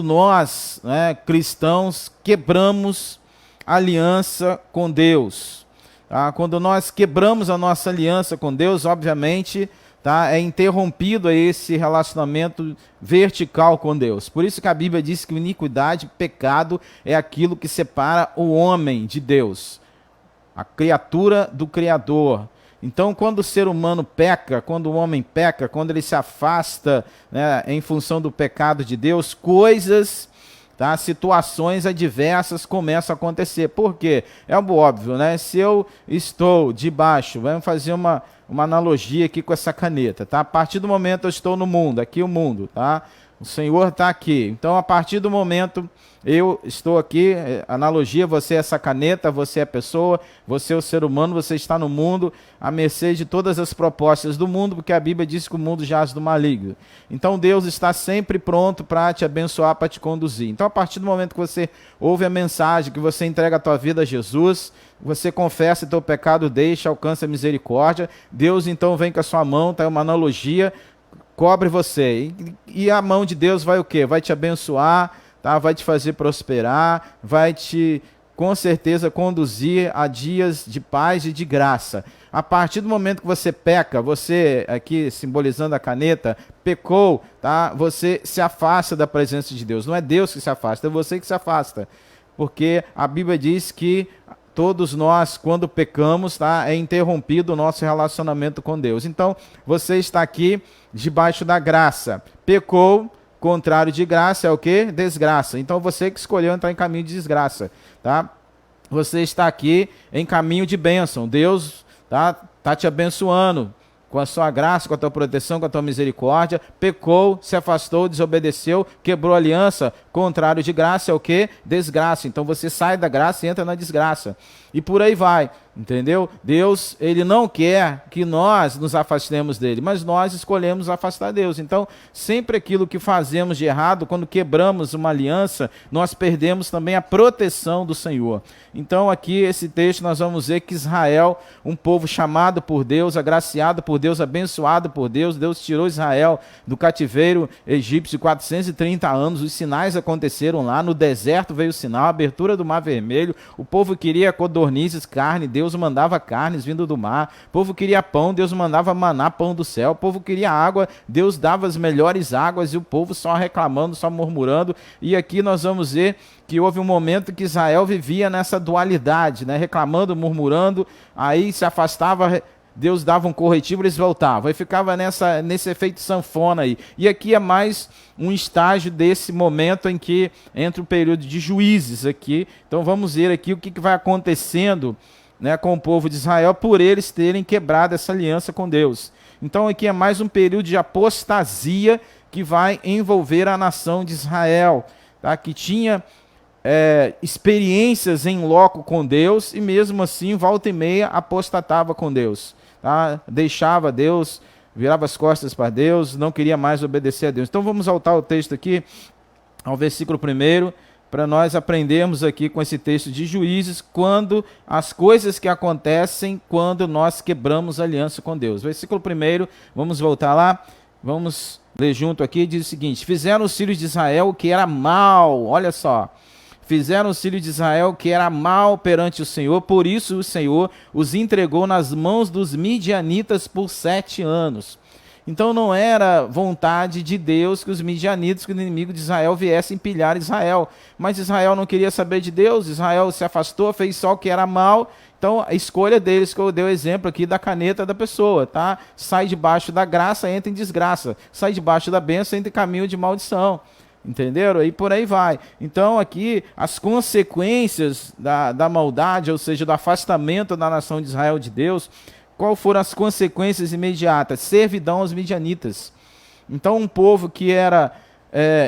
nós, cristãos, quebramos aliança com Deus. Tá? Quando nós quebramos a nossa aliança com Deus, obviamente, é interrompido esse relacionamento vertical com Deus. Por isso que a Bíblia diz que iniquidade, pecado, é aquilo que separa o homem de Deus, a criatura do Criador. Então, quando o ser humano peca, quando o homem peca, quando ele se afasta, né, em função do pecado de Deus, coisas, tá, situações adversas começam a acontecer. Por quê? É algo óbvio, né? Se eu estou debaixo, vamos fazer uma analogia aqui com essa caneta, tá? A partir do momento eu estou no mundo, aqui o mundo, tá? O Senhor está aqui. Então, a partir do momento eu estou aqui, analogia, você é essa caneta, você é a pessoa, você é o ser humano, você está no mundo, à mercê de todas as propostas do mundo, porque a Bíblia diz que o mundo jaz do maligno. Então, Deus está sempre pronto para te abençoar, para te conduzir. Então, a partir do momento que você ouve a mensagem, que você entrega a tua vida a Jesus, você confessa teu pecado, deixa, alcança a misericórdia, Deus então vem com a sua mão, tá, uma analogia, cobre você. E a mão de Deus vai o quê? Vai te abençoar, tá? Vai te fazer prosperar, vai te, com certeza, conduzir a dias de paz e de graça. A partir do momento que você peca, você, aqui simbolizando a caneta, pecou, tá? Você se afasta da presença de Deus. Não é Deus que se afasta, é você que se afasta. Porque a Bíblia diz que todos nós, quando pecamos, tá, é interrompido o nosso relacionamento com Deus. Então, você está aqui debaixo da graça. Pecou, contrário de graça é o quê? Desgraça. Então, você que escolheu entrar em caminho de desgraça, tá? Você está aqui em caminho de bênção. Deus tá te abençoando com a sua graça, com a tua proteção, com a tua misericórdia. Pecou, se afastou, desobedeceu, quebrou a aliança. Contrário de graça é o quê? Desgraça. Então você sai da graça e entra na desgraça. E por aí vai, entendeu? Deus, ele não quer que nós nos afastemos dele, mas nós escolhemos afastar Deus. Então, sempre aquilo que fazemos de errado, quando quebramos uma aliança, nós perdemos também a proteção do Senhor. Então, aqui, esse texto, nós vamos ver que Israel, um povo chamado por Deus, agraciado por Deus, abençoado por Deus, Deus tirou Israel do cativeiro egípcio 430 anos, os sinais aconteceram lá, no deserto veio o sinal, a abertura do Mar Vermelho, o povo queria codornizes, carne, Deus mandava carnes vindo do mar, o povo queria pão, Deus mandava maná, pão do céu, o povo queria água, Deus dava as melhores águas, e o povo só reclamando, só murmurando. E aqui nós vamos ver que houve um momento que Israel vivia nessa dualidade, né? Reclamando, murmurando, aí se afastava, Deus dava um corretivo, eles voltavam, aí ficava nesse efeito sanfona aí. E aqui é mais um estágio desse momento em que entra o período de juízes aqui. Então vamos ver aqui o que vai acontecendo, né, com o povo de Israel por eles terem quebrado essa aliança com Deus. Então aqui é mais um período de apostasia que vai envolver a nação de Israel, tá? Que tinha experiências em loco com Deus e mesmo assim volta e meia apostatava com Deus, tá? Deixava Deus, virava as costas para Deus, não queria mais obedecer a Deus. Então vamos voltar ao texto aqui, ao versículo 1, para nós aprendermos aqui com esse texto de Juízes, quando as coisas que acontecem quando nós quebramos a aliança com Deus. Versículo 1, vamos voltar lá, vamos ler junto aqui, diz o seguinte: fizeram os filhos de Israel o que era mal, olha só, fizeram os filhos de Israel que era mal perante o Senhor, por isso o Senhor os entregou nas mãos dos midianitas por 7 anos. Então não era vontade de Deus que os midianitas, que o inimigo de Israel, viessem pilhar Israel. Mas Israel não queria saber de Deus, Israel se afastou, fez só o que era mal. Então a escolha deles, que eu dei o exemplo aqui da caneta da pessoa, tá? Sai debaixo da graça, entra em desgraça. Sai debaixo da bênção, entra em caminho de maldição. Entenderam? E por aí vai. Então aqui as consequências da maldade, ou seja, do afastamento da nação de Israel de Deus, qual foram as consequências imediatas? Servidão aos midianitas. Então um povo que era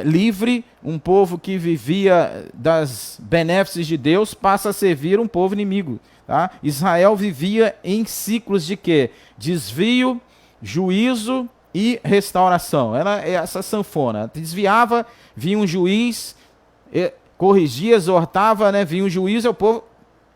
livre, um povo que vivia das benéficas de Deus, passa a servir um povo inimigo, tá? Israel vivia em ciclos de quê? Desvio, juízo e restauração. Era essa sanfona. Desviava, vinha um juiz, corrigia, exortava, né? Vinha um juiz e o povo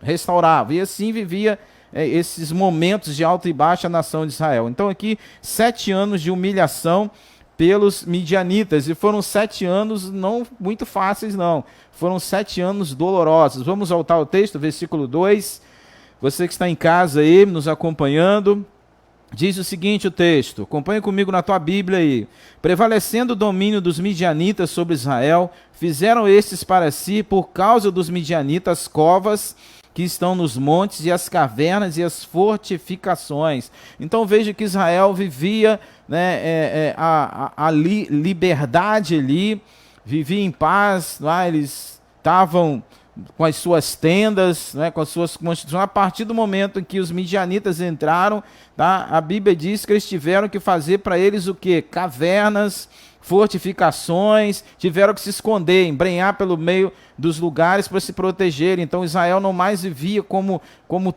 restaurava. E assim vivia esses momentos de alta e baixa nação de Israel. Então aqui 7 anos de humilhação pelos midianitas, e foram 7 anos não muito fáceis não, foram 7 anos dolorosos. Vamos voltar ao texto, versículo 2, você que está em casa aí, nos acompanhando, diz o seguinte o texto, acompanha comigo na tua Bíblia aí: prevalecendo o domínio dos midianitas sobre Israel, fizeram estes para si, por causa dos midianitas, covas que estão nos montes e as cavernas e as fortificações. Então veja que Israel vivia, né, a liberdade ali, vivia em paz, lá eles estavam com as suas tendas, né, com as suas construções. A partir do momento em que os midianitas entraram, tá, a Bíblia diz que eles tiveram que fazer para eles o quê? Cavernas, fortificações, tiveram que se esconder, embrenhar pelo meio dos lugares para se protegerem. Então Israel não mais vivia como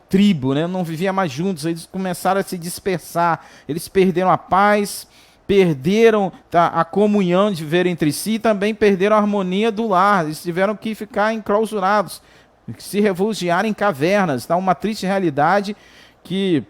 tribo, né? Não vivia mais juntos, eles começaram a se dispersar, eles perderam a paz, perderam, tá, a comunhão de viver entre si, e também perderam a harmonia do lar. Eles tiveram que ficar enclausurados, se refugiar em cavernas. Tá? Uma triste realidade que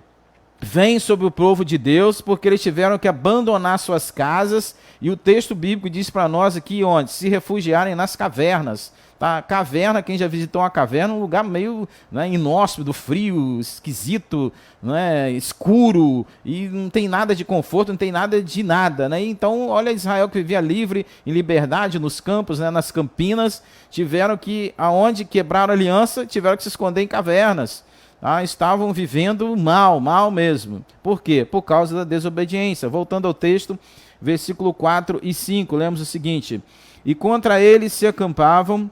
vem sobre o povo de Deus, porque eles tiveram que abandonar suas casas, e o texto bíblico diz para nós aqui onde? Se refugiarem nas cavernas. Tá? Caverna, quem já visitou uma caverna, um lugar meio, né, inóspito, frio, esquisito, né, escuro, e não tem nada de conforto, não tem nada de nada. Né? Então, olha Israel que vivia livre, em liberdade, nos campos, né, nas campinas, tiveram que, aonde quebraram a aliança, tiveram que se esconder em cavernas. Tá? Estavam vivendo mal mesmo. Por quê? Por causa da desobediência. Voltando ao texto, versículo 4 e 5, lemos o seguinte: e contra eles se acampavam,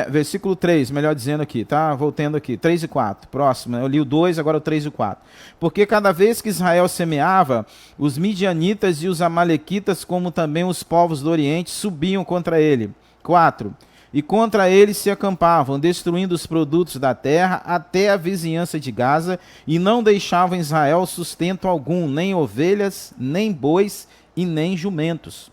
versículo 3, melhor dizendo aqui, tá? Voltando aqui, 3 e 4, próximo, né? Eu li o 2, agora o 3 e o 4. Porque cada vez que Israel semeava, os midianitas e os amalequitas, como também os povos do Oriente, subiam contra ele. 4. E contra eles se acampavam, destruindo os produtos da terra até a vizinhança de Gaza, e não deixavam Israel sustento algum, nem ovelhas, nem bois e nem jumentos.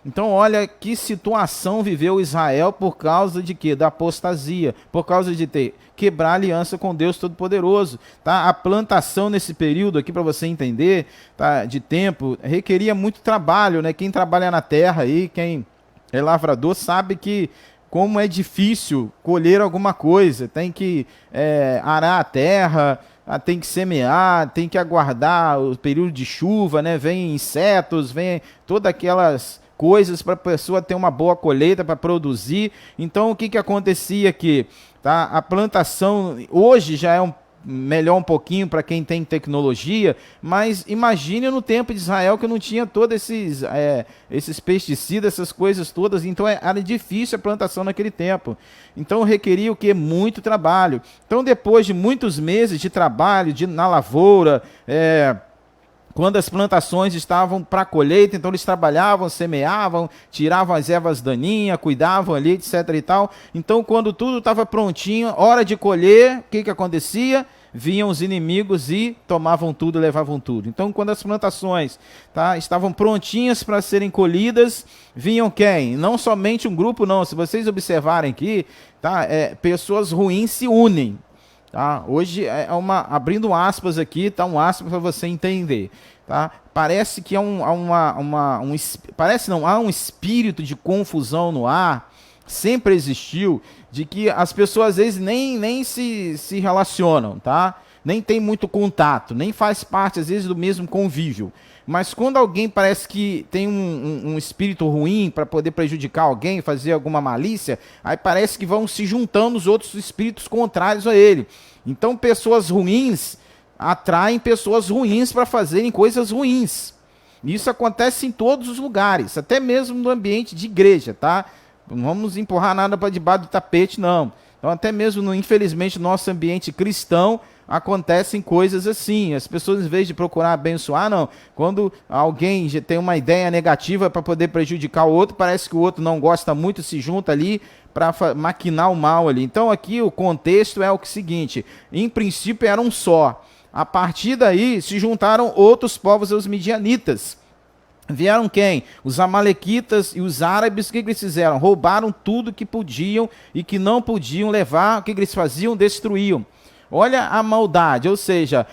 Então olha que situação viveu Israel por causa de quê? Da apostasia, por causa de quebrar a aliança com Deus Todo-Poderoso. Tá? A plantação nesse período aqui, para você entender, tá, de tempo, requeria muito trabalho. Né? Quem trabalha na terra aí, quem é lavrador, sabe que como é difícil colher alguma coisa. Tem que arar a terra, tem que semear, tem que aguardar o período de chuva, né? Vem insetos, vem todas aquelas coisas para a pessoa ter uma boa colheita, para produzir. Então o que acontecia aqui? Tá? A plantação hoje já é melhor um pouquinho para quem tem tecnologia, mas imagine no tempo de Israel que não tinha todos esses pesticidas, essas coisas todas, então era difícil a plantação naquele tempo. Então requeria o quê? Muito trabalho. Então depois de muitos meses de trabalho na lavoura, quando as plantações estavam para colheita, então eles trabalhavam, semeavam, tiravam as ervas daninhas, cuidavam ali, etc. e tal. Então, quando tudo estava prontinho, hora de colher, o que acontecia? Vinham os inimigos e tomavam tudo, levavam tudo. Então, quando as plantações, tá, estavam prontinhas para serem colhidas, vinham quem? Não somente um grupo, não. Se vocês observarem aqui, tá, pessoas ruins se unem. Tá? Hoje abrindo aspas aqui, tá, um aspas para você entender. Tá? Parece que há um espírito de confusão no ar, sempre existiu, de que as pessoas às vezes nem se relacionam, tá? Nem tem muito contato, nem faz parte às vezes do mesmo convívio. Mas quando alguém parece que tem um espírito ruim para poder prejudicar alguém, fazer alguma malícia, aí parece que vão se juntando os outros espíritos contrários a ele. Então pessoas ruins atraem pessoas ruins para fazerem coisas ruins. Isso acontece em todos os lugares, até mesmo no ambiente de igreja, tá? Não vamos empurrar nada para debaixo do tapete, não. Então até mesmo, infelizmente, no nosso ambiente cristão, acontecem coisas assim. As pessoas, em vez de procurar abençoar, não. Quando alguém já tem uma ideia negativa para poder prejudicar o outro, parece que o outro não gosta muito, se junta ali para maquinar o mal ali. Então aqui o contexto é o seguinte: em princípio era um só. A partir daí se juntaram outros povos, os midianitas. Vieram quem? Os amalequitas e os árabes. O que eles fizeram? Roubaram tudo que podiam e que não podiam levar. O que eles faziam? Destruíam. Olha a maldade, ou seja,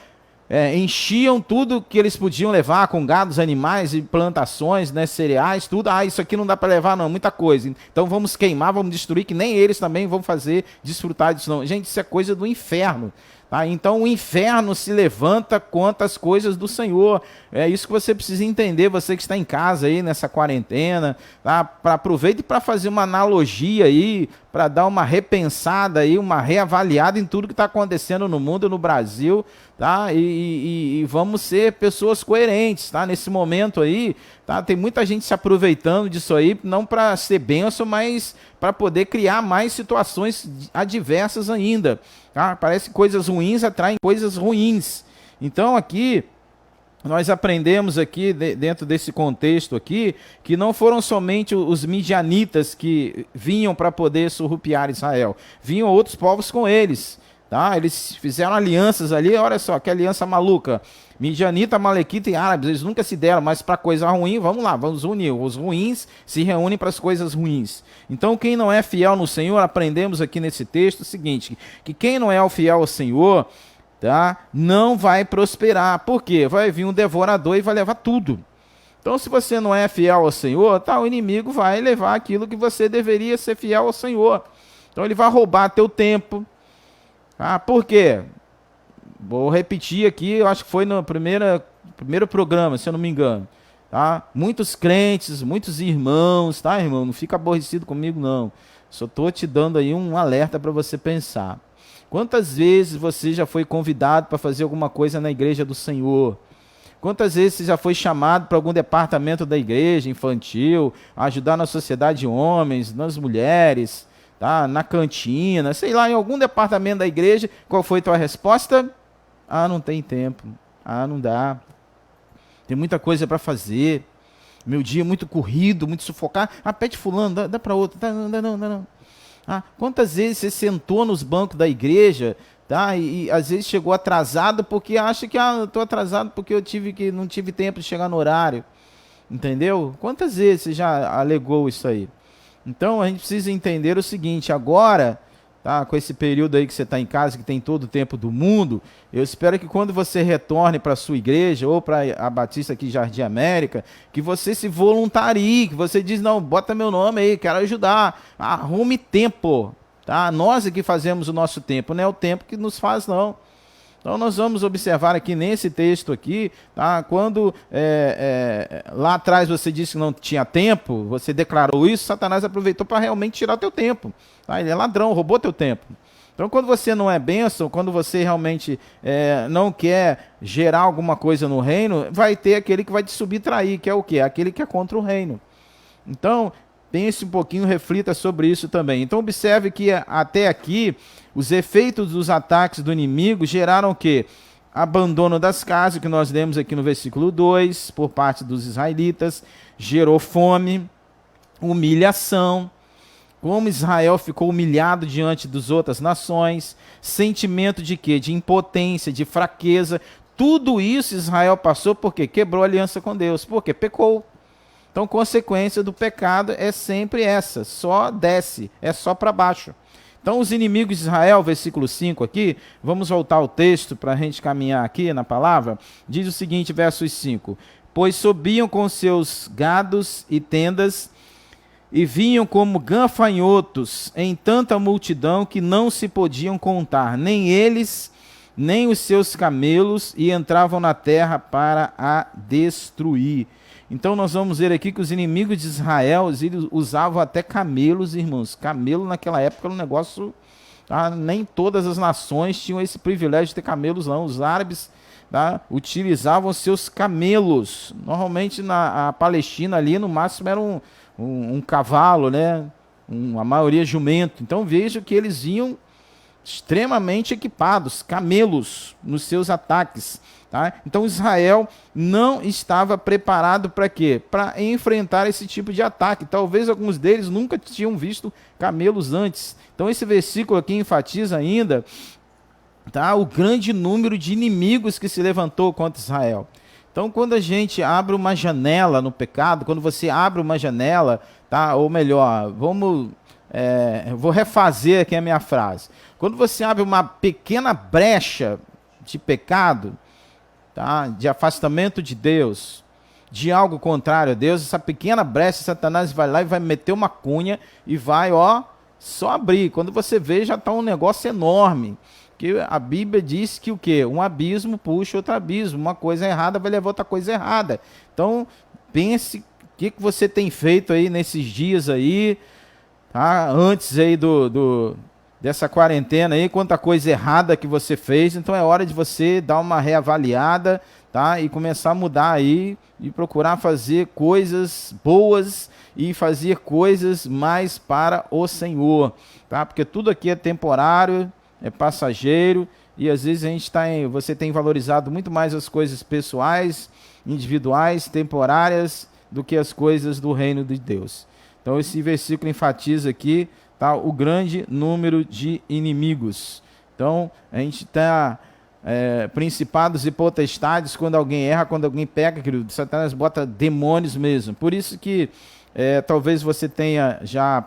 enchiam tudo que eles podiam levar com gados, animais e plantações, né, cereais, tudo. Isso aqui não dá para levar não, muita coisa. Então vamos queimar, vamos destruir, que nem eles também vão fazer, desfrutar disso não. Gente, isso é coisa do inferno. Tá? Então o inferno se levanta contra as coisas do Senhor. É isso que você precisa entender, você que está em casa aí nessa quarentena, tá? Aproveite para fazer uma analogia aí, para dar uma repensada aí, uma reavaliada em tudo que está acontecendo no mundo, no Brasil, tá? E vamos ser pessoas coerentes, tá? Nesse momento aí, tá? Tem muita gente se aproveitando disso aí, não para ser bênção, mas para poder criar mais situações adversas ainda. Tá? Parece que coisas ruins atraem coisas ruins. Então aqui nós aprendemos aqui dentro desse contexto aqui que não foram somente os midianitas que vinham para poder surrupiar Israel, vinham outros povos com eles. Tá? Eles fizeram alianças ali, olha só, que aliança maluca. Midianita, Amalequita e árabes, eles nunca se deram, mas para coisa ruim, vamos lá, vamos unir. Os ruins se reúnem para as coisas ruins. Então, quem não é fiel no Senhor, aprendemos aqui nesse texto o seguinte, que quem não é fiel ao Senhor, tá, não vai prosperar. Por quê? Vai vir um devorador e vai levar tudo. Então, se você não é fiel ao Senhor, tá, o inimigo vai levar aquilo que você deveria ser fiel ao Senhor. Então, ele vai roubar teu tempo. Ah, por quê? Vou repetir aqui, eu acho que foi no primeiro programa, se eu não me engano. Tá? Muitos crentes, muitos irmãos, tá, irmão? Não fica aborrecido comigo, não. Só estou te dando aí um alerta para você pensar. Quantas vezes você já foi convidado para fazer alguma coisa na igreja do Senhor? Quantas vezes você já foi chamado para algum departamento da igreja infantil, a ajudar na sociedade de homens, nas mulheres, tá? Na cantina, sei lá, em algum departamento da igreja? Qual foi a tua resposta? Ah, não tem tempo. Ah, não dá. Tem muita coisa para fazer. Meu dia é muito corrido, muito sufocado. Ah, pede fulano, dá para outro. Não. Ah, quantas vezes você sentou nos bancos da igreja, tá? E às vezes chegou atrasado porque acha que eu estou atrasado porque não tive tempo de chegar no horário. Entendeu? Quantas vezes você já alegou isso aí? Então a gente precisa entender o seguinte, agora, tá, com esse período aí que você está em casa, que tem todo o tempo do mundo, eu espero que quando você retorne para a sua igreja, ou para a Batista aqui Jardim América, que você se voluntarie, que você diz, não, bota meu nome aí, quero ajudar, arrume tempo, tá? Nós aqui fazemos o nosso tempo, não é o tempo que nos faz, não. Então nós vamos observar aqui nesse texto aqui, tá? Quando lá atrás você disse que não tinha tempo, você declarou isso, Satanás aproveitou para realmente tirar o teu tempo. Tá? Ele é ladrão, roubou teu tempo. Então quando você não é bênção, quando você realmente não quer gerar alguma coisa no reino, vai ter aquele que vai te subtrair, que é o quê? Aquele que é contra o reino. Então pense um pouquinho, reflita sobre isso também. Então observe que até aqui, os efeitos dos ataques do inimigo geraram o quê? Abandono das casas, que nós lemos aqui no versículo 2, por parte dos israelitas, gerou fome, humilhação, como Israel ficou humilhado diante das outras nações, sentimento de quê? De impotência, de fraqueza, tudo isso Israel passou porque quebrou a aliança com Deus, porque pecou. Então, consequência do pecado é sempre essa, só desce, é só para baixo. Então, os inimigos de Israel, versículo 5 aqui, vamos voltar ao texto para a gente caminhar aqui na palavra, diz o seguinte, versos 5, pois subiam com seus gados e tendas e vinham como gafanhotos em tanta multidão que não se podiam contar, nem eles, nem os seus camelos, e entravam na terra para a destruir. Então nós vamos ver aqui que os inimigos de Israel, eles usavam até camelos, irmãos. Camelo naquela época era um negócio, tá? Nem todas as nações tinham esse privilégio de ter camelos, não. Os árabes, tá, utilizavam seus camelos. Normalmente na Palestina ali, no máximo era um cavalo, né? A maioria jumento. Então vejo que eles iam extremamente equipados, camelos, nos seus ataques. Tá? Então Israel não estava preparado para quê? Para enfrentar esse tipo de ataque. Talvez alguns deles nunca tinham visto camelos antes. Então esse versículo aqui enfatiza ainda, tá, o grande número de inimigos que se levantou contra Israel. Então quando a gente abre uma janela no pecado, quando você abre uma janela, tá, ou melhor, vou refazer aqui a minha frase. Quando você abre uma pequena brecha de pecado, tá, de afastamento de Deus, de algo contrário a Deus, essa pequena brecha, Satanás vai lá e vai meter uma cunha e vai, só abrir. Quando você vê, já está um negócio enorme. Porque a Bíblia diz que o quê? Um abismo puxa outro abismo, uma coisa errada vai levar outra coisa errada. Então, pense o que você tem feito aí nesses dias aí, tá? Antes aí dessa quarentena aí, quanta coisa errada que você fez. Então é hora de você dar uma reavaliada, tá? E começar a mudar aí e procurar fazer coisas boas e fazer coisas mais para o Senhor, tá? Porque tudo aqui é temporário, é passageiro, e às vezes você tem valorizado muito mais as coisas pessoais, individuais, temporárias, do que as coisas do reino de Deus. Então esse versículo enfatiza aqui, tá, o grande número de inimigos. Então a gente está principados e potestades, quando alguém erra, quando alguém peca, querido, Satanás bota demônios mesmo. Por isso que talvez você tenha já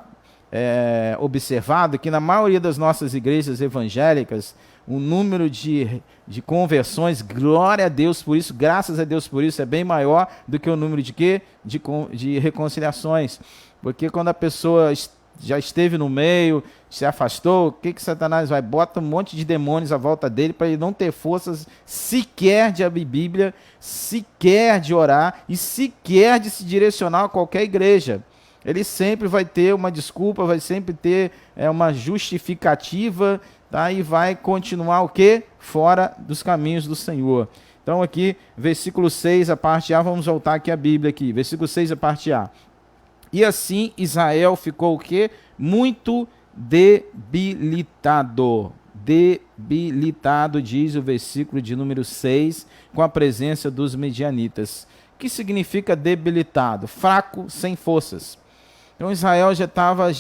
observado que na maioria das nossas igrejas evangélicas, o número de conversões, glória a Deus por isso, graças a Deus por isso, é bem maior do que o número de quê? De reconciliações. Porque quando a pessoa já esteve no meio, se afastou, o que Satanás vai? Bota um monte de demônios à volta dele para ele não ter forças sequer de abrir Bíblia, sequer de orar e sequer de se direcionar a qualquer igreja. Ele sempre vai ter uma desculpa, vai sempre ter uma justificativa, tá? E vai continuar o quê? Fora dos caminhos do Senhor. Então aqui, versículo 6, a parte A, vamos voltar aqui a Bíblia aqui. Versículo 6, a parte A. E assim Israel ficou o quê? Muito debilitado. Debilitado, diz o versículo de número 6, com a presença dos medianitas. O que significa debilitado? Fraco, sem forças. Então Israel já estava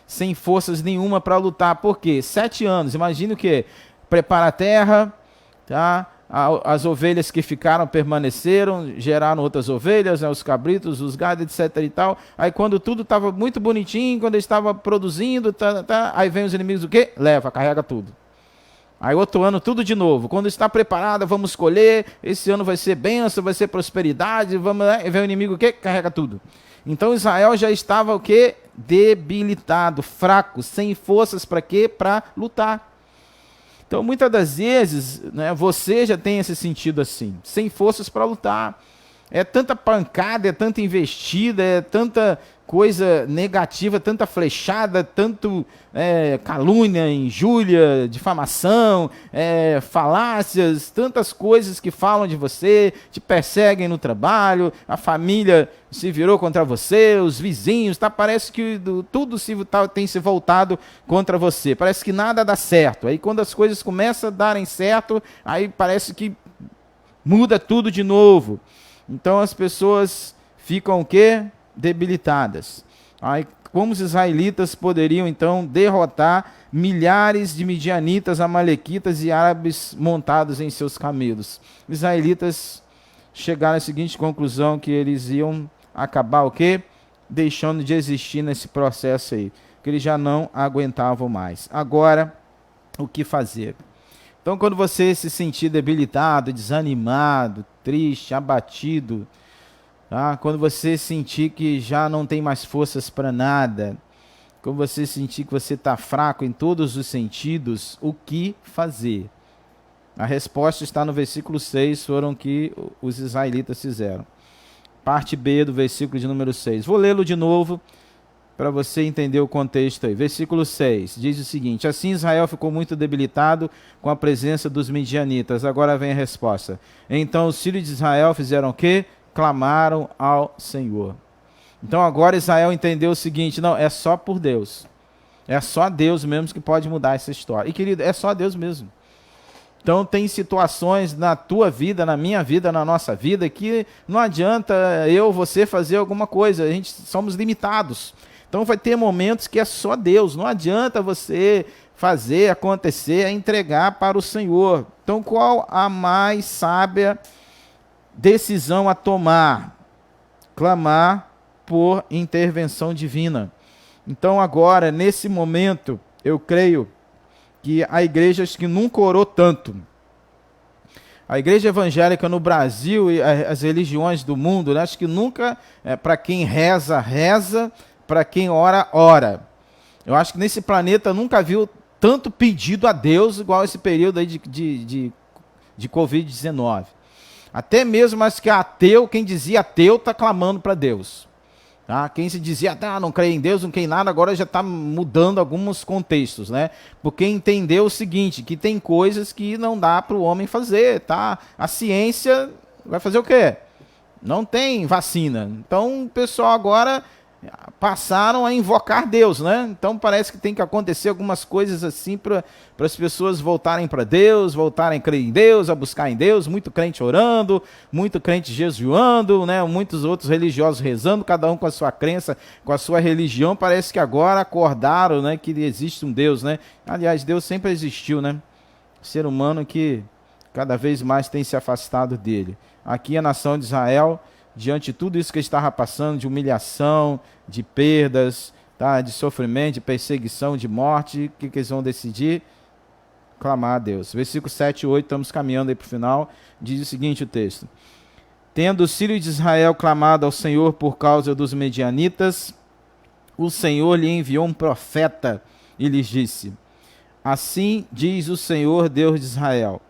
sem forças nenhuma para lutar. Por quê? 7 anos. Imagina o quê? Prepara a terra, tá? As ovelhas que ficaram permaneceram, geraram outras ovelhas, né? Os cabritos, os gados, etc. e tal. Aí quando tudo estava muito bonitinho, quando eles estavam produzindo, aí vem os inimigos o quê? Leva, carrega tudo. Aí outro ano tudo de novo. Quando está preparada, vamos colher. Esse ano vai ser bênção, vai ser prosperidade. Vamos, né? E vem o inimigo o quê? Carrega tudo. Então Israel já estava o quê? Debilitado, fraco, sem forças para quê? Para lutar. Então muitas das vezes, né, você já tem esse sentido assim, sem forças para lutar. É tanta pancada, é tanta investida, é tanta coisa negativa, tanta flechada, tanto calúnia, injúria, difamação, falácias, tantas coisas que falam de você, te perseguem no trabalho, a família se virou contra você, os vizinhos, tá? Parece que tudo tem se voltado contra você, parece que nada dá certo. Aí quando as coisas começam a darem certo, aí parece que muda tudo de novo. Então as pessoas ficam o quê? Debilitadas. Aí, como os israelitas poderiam então derrotar milhares de midianitas, amalequitas e árabes montados em seus camelos? Os israelitas chegaram à seguinte conclusão, que eles iam acabar o quê? Deixando de existir nesse processo aí, que eles já não aguentavam mais. Agora, o que fazer? Então, quando você se sentir debilitado, desanimado, triste, abatido, tá? Quando você sentir que já não tem mais forças para nada, quando você sentir que você está fraco em todos os sentidos, o que fazer? A resposta está no versículo 6, foram o que os israelitas fizeram. Parte B do versículo de número 6. Vou lê-lo de novo, para você entender o contexto aí. Versículo 6 diz o seguinte: assim Israel ficou muito debilitado com a presença dos midianitas. Agora vem a resposta. Então os filhos de Israel fizeram o quê? Clamaram ao Senhor. Então agora Israel entendeu o seguinte: não, é só por Deus. É só Deus mesmo que pode mudar essa história. E querido, é só Deus mesmo. Então tem situações na tua vida, na minha vida, na nossa vida, que não adianta você fazer alguma coisa. A gente somos limitados. Então vai ter momentos que é só Deus, não adianta você fazer acontecer, entregar para o Senhor. Então qual a mais sábia decisão a tomar? Clamar por intervenção divina. Então agora, nesse momento, eu creio que a igreja acho que nunca orou tanto. A igreja evangélica no Brasil e as religiões do mundo, né, acho que nunca, para quem reza, reza, para quem ora, ora. Eu acho que nesse planeta nunca viu tanto pedido a Deus igual esse período aí de Covid-19. Até mesmo mais que ateu, quem dizia ateu está clamando para Deus. Tá? Quem se dizia, não creio em Deus, não creio em nada, agora já está mudando alguns contextos, né? Porque entendeu o seguinte, que tem coisas que não dá para o homem fazer, tá? A ciência vai fazer o quê? Não tem vacina. Então o pessoal agora passaram a invocar Deus, né? Então parece que tem que acontecer algumas coisas assim para as pessoas voltarem para Deus, voltarem a crer em Deus, a buscar em Deus, muito crente orando, muito crente jejuando, né? Muitos outros religiosos rezando, cada um com a sua crença, com a sua religião. Parece que agora acordaram, né, que existe um Deus, né? Aliás, Deus sempre existiu, né? O ser humano que cada vez mais tem se afastado dele. Aqui a nação de Israel, diante de tudo isso que estava passando, de humilhação, de perdas, tá? De sofrimento, de perseguição, de morte, o que eles vão decidir? Clamar a Deus. Versículo 7 e 8, estamos caminhando aí para o final, diz o seguinte o texto: tendo os filhos de Israel clamado ao Senhor por causa dos medianitas, o Senhor lhe enviou um profeta e lhes disse: assim diz o Senhor Deus de Israel,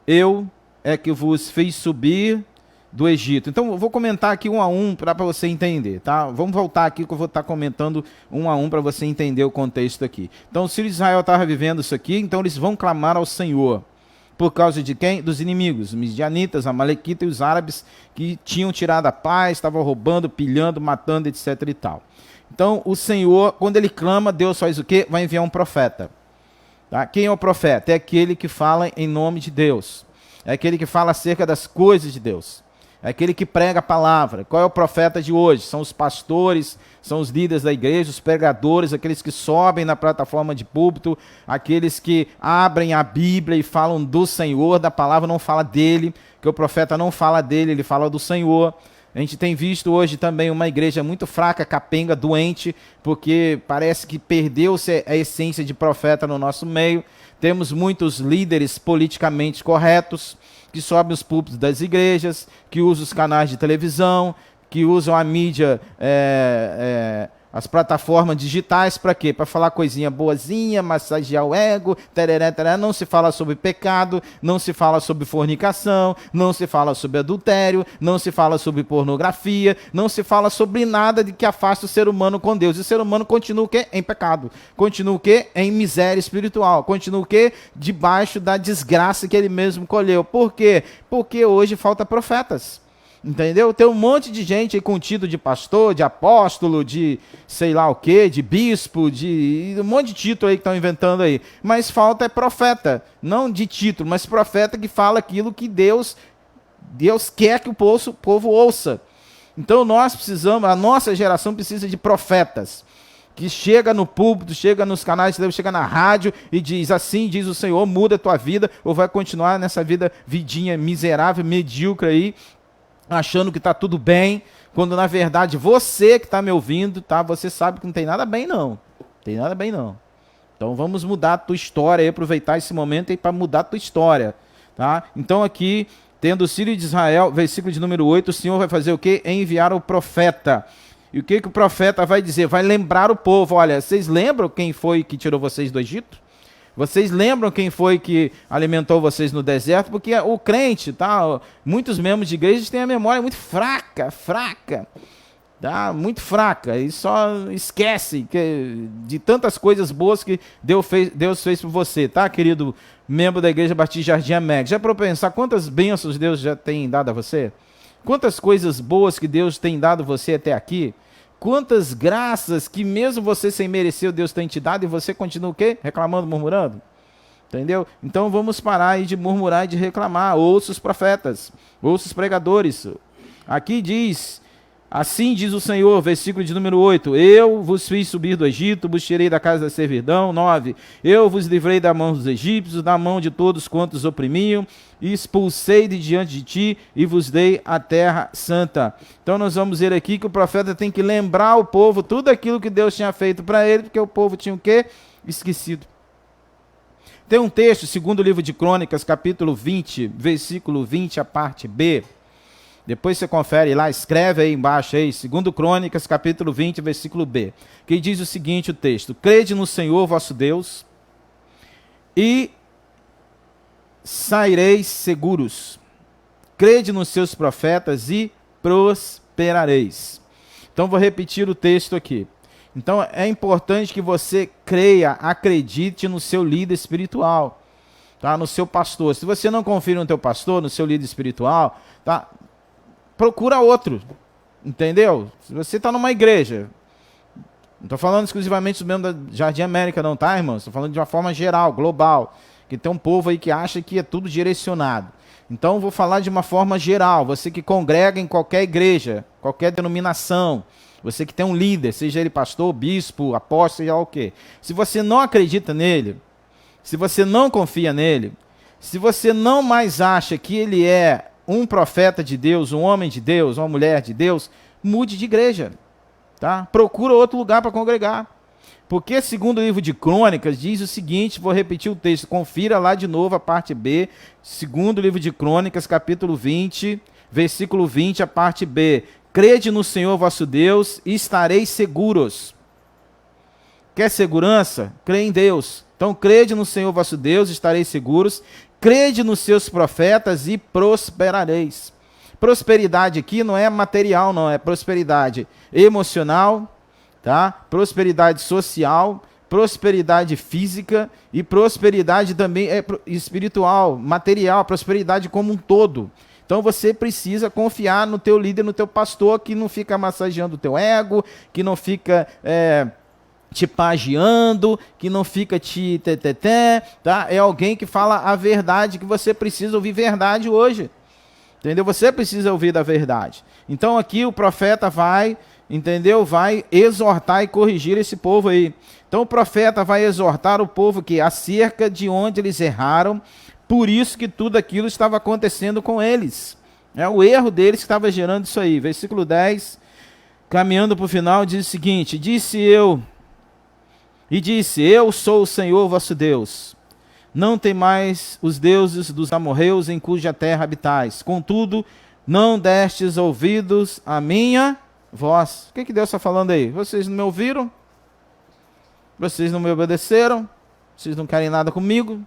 eu é que vos fiz subir do Egito. Então eu vou comentar aqui um a um para você entender, tá? Vamos voltar aqui que eu vou estar comentando um a um para você entender o contexto aqui. Então os filhos de Israel estavam vivendo isso aqui, então eles vão clamar ao Senhor. Por causa de quem? Dos inimigos, os midianitas, amalequitas e os árabes que tinham tirado a paz, estavam roubando, pilhando, matando, etc e tal. Então o Senhor, quando ele clama, Deus faz o quê? Vai enviar um profeta. Tá? Quem é o profeta? É aquele que fala em nome de Deus. É aquele que fala acerca das coisas de Deus. É aquele que prega a palavra. Qual é o profeta de hoje? São os pastores, são os líderes da igreja, os pregadores, aqueles que sobem na plataforma de púlpito, aqueles que abrem a Bíblia e falam do Senhor, da palavra, não fala dele, que o profeta não fala dele, ele fala do Senhor. A gente tem visto hoje também uma igreja muito fraca, capenga, doente, porque parece que perdeu-se a essência de profeta no nosso meio. Temos muitos líderes politicamente corretos, que sobem os púlpitos das igrejas, que usam os canais de televisão, que usam a mídia, as plataformas digitais, para quê? Para falar coisinha boazinha, massagear o ego, tarará, tarará. Não se fala sobre pecado, não se fala sobre fornicação, não se fala sobre adultério, não se fala sobre pornografia, não se fala sobre nada de que afaste o ser humano com Deus. E o ser humano continua o quê? Em pecado. Continua o quê? Em miséria espiritual. Continua o quê? Debaixo da desgraça que ele mesmo colheu. Por quê? Porque hoje falta profetas. Entendeu? Tem um monte de gente aí com título de pastor, de apóstolo, de sei lá o que, de bispo, de um monte de título aí que estão inventando aí. Mas falta é profeta, não de título, mas profeta que fala aquilo que Deus quer que o povo ouça. Então nós precisamos, a nossa geração precisa de profetas. Que chega no púlpito, chega nos canais, chega na rádio e diz assim, diz o Senhor, muda a tua vida, ou vai continuar nessa vidinha miserável, medíocre aí, achando que está tudo bem, quando na verdade você que está me ouvindo, tá? Você sabe que não tem nada bem não. Tem nada bem não. Então vamos mudar a tua história, aproveitar esse momento aí para mudar a tua história. Tá? Então aqui, tendo os filhos de Israel, versículo de número 8, o Senhor vai fazer o quê? Enviar o profeta. E o que o profeta vai dizer? Vai lembrar o povo. Olha, vocês lembram quem foi que tirou vocês do Egito? Vocês lembram quem foi que alimentou vocês no deserto? Porque o crente, tá? Muitos membros de igrejas têm a memória muito fraca, tá? Muito fraca. E só esquece de tantas coisas boas que Deus fez por você, tá, querido membro da Igreja Batista Jardim América? Já para pensar quantas bênçãos Deus já tem dado a você? Quantas coisas boas que Deus tem dado a você até aqui? Quantas graças que mesmo você sem merecer, Deus tem te dado e você continua o quê? Reclamando, murmurando? Entendeu? Então vamos parar aí de murmurar e de reclamar. Ouça os profetas, ouça os pregadores. Aqui diz, assim diz o Senhor, versículo de número 8, eu vos fiz subir do Egito, vos tirei da casa da servidão. 9, eu vos livrei da mão dos egípcios, da mão de todos quantos oprimiam, e expulsei de diante de ti e vos dei a terra santa. Então nós vamos ver aqui que o profeta tem que lembrar o povo tudo aquilo que Deus tinha feito para ele, porque o povo tinha o quê? Esquecido. Tem um texto, segundo o livro de Crônicas, capítulo 20, versículo 20, a parte B. Depois você confere lá, escreve aí embaixo, aí, segundo Crônicas, capítulo 20, versículo B. Que diz o seguinte, o texto: crede no Senhor vosso Deus, e saireis seguros. Crede nos seus profetas e prosperareis. Então vou repetir o texto aqui. Então é importante que você creia, acredite no seu líder espiritual, tá? No seu pastor. Se você não confia no teu pastor, no seu líder espiritual, tá? Procura outro, entendeu? Se você está numa igreja, não estou falando exclusivamente do mesmo da Jardim América não, tá, irmãos? Estou falando de uma forma geral, global, que tem um povo aí que acha que é tudo direcionado. Então vou falar de uma forma geral, você que congrega em qualquer igreja, qualquer denominação, você que tem um líder, seja ele pastor, bispo, apóstolo, seja lá o quê. Se você não acredita nele, se você não confia nele, se você não mais acha que ele é um profeta de Deus, um homem de Deus, uma mulher de Deus, mude de igreja, tá? Procura outro lugar para congregar. Porque segundo o livro de Crônicas diz o seguinte, vou repetir o texto, confira lá de novo a parte B, segundo o livro de Crônicas, capítulo 20, versículo 20, a parte B. Crede no Senhor vosso Deus e estareis seguros. Quer segurança? Crê em Deus. Então crede no Senhor vosso Deus e estareis seguros. Crede nos seus profetas e prosperareis. Prosperidade aqui não é material, não, é prosperidade emocional, tá? Prosperidade social, prosperidade física e prosperidade também é espiritual, material, prosperidade como um todo. Então você precisa confiar no teu líder, no teu pastor, que não fica massageando o teu ego, que não fica te pagiando, que não fica tá? É alguém que fala a verdade, que você precisa ouvir verdade hoje. Entendeu? Você precisa ouvir da verdade. Então aqui o profeta vai, entendeu? Vai exortar e corrigir esse povo aí. Então o profeta vai exortar o povo que acerca de onde eles erraram, por isso que tudo aquilo estava acontecendo com eles. É o erro deles que estava gerando isso aí. Versículo 10, caminhando para o final, diz o seguinte: disse, eu sou o Senhor vosso Deus. Não temais os deuses dos amorreus em cuja terra habitais. Contudo, não destes ouvidos à minha voz. O que Deus está falando aí? Vocês não me ouviram? Vocês não me obedeceram? Vocês não querem nada comigo?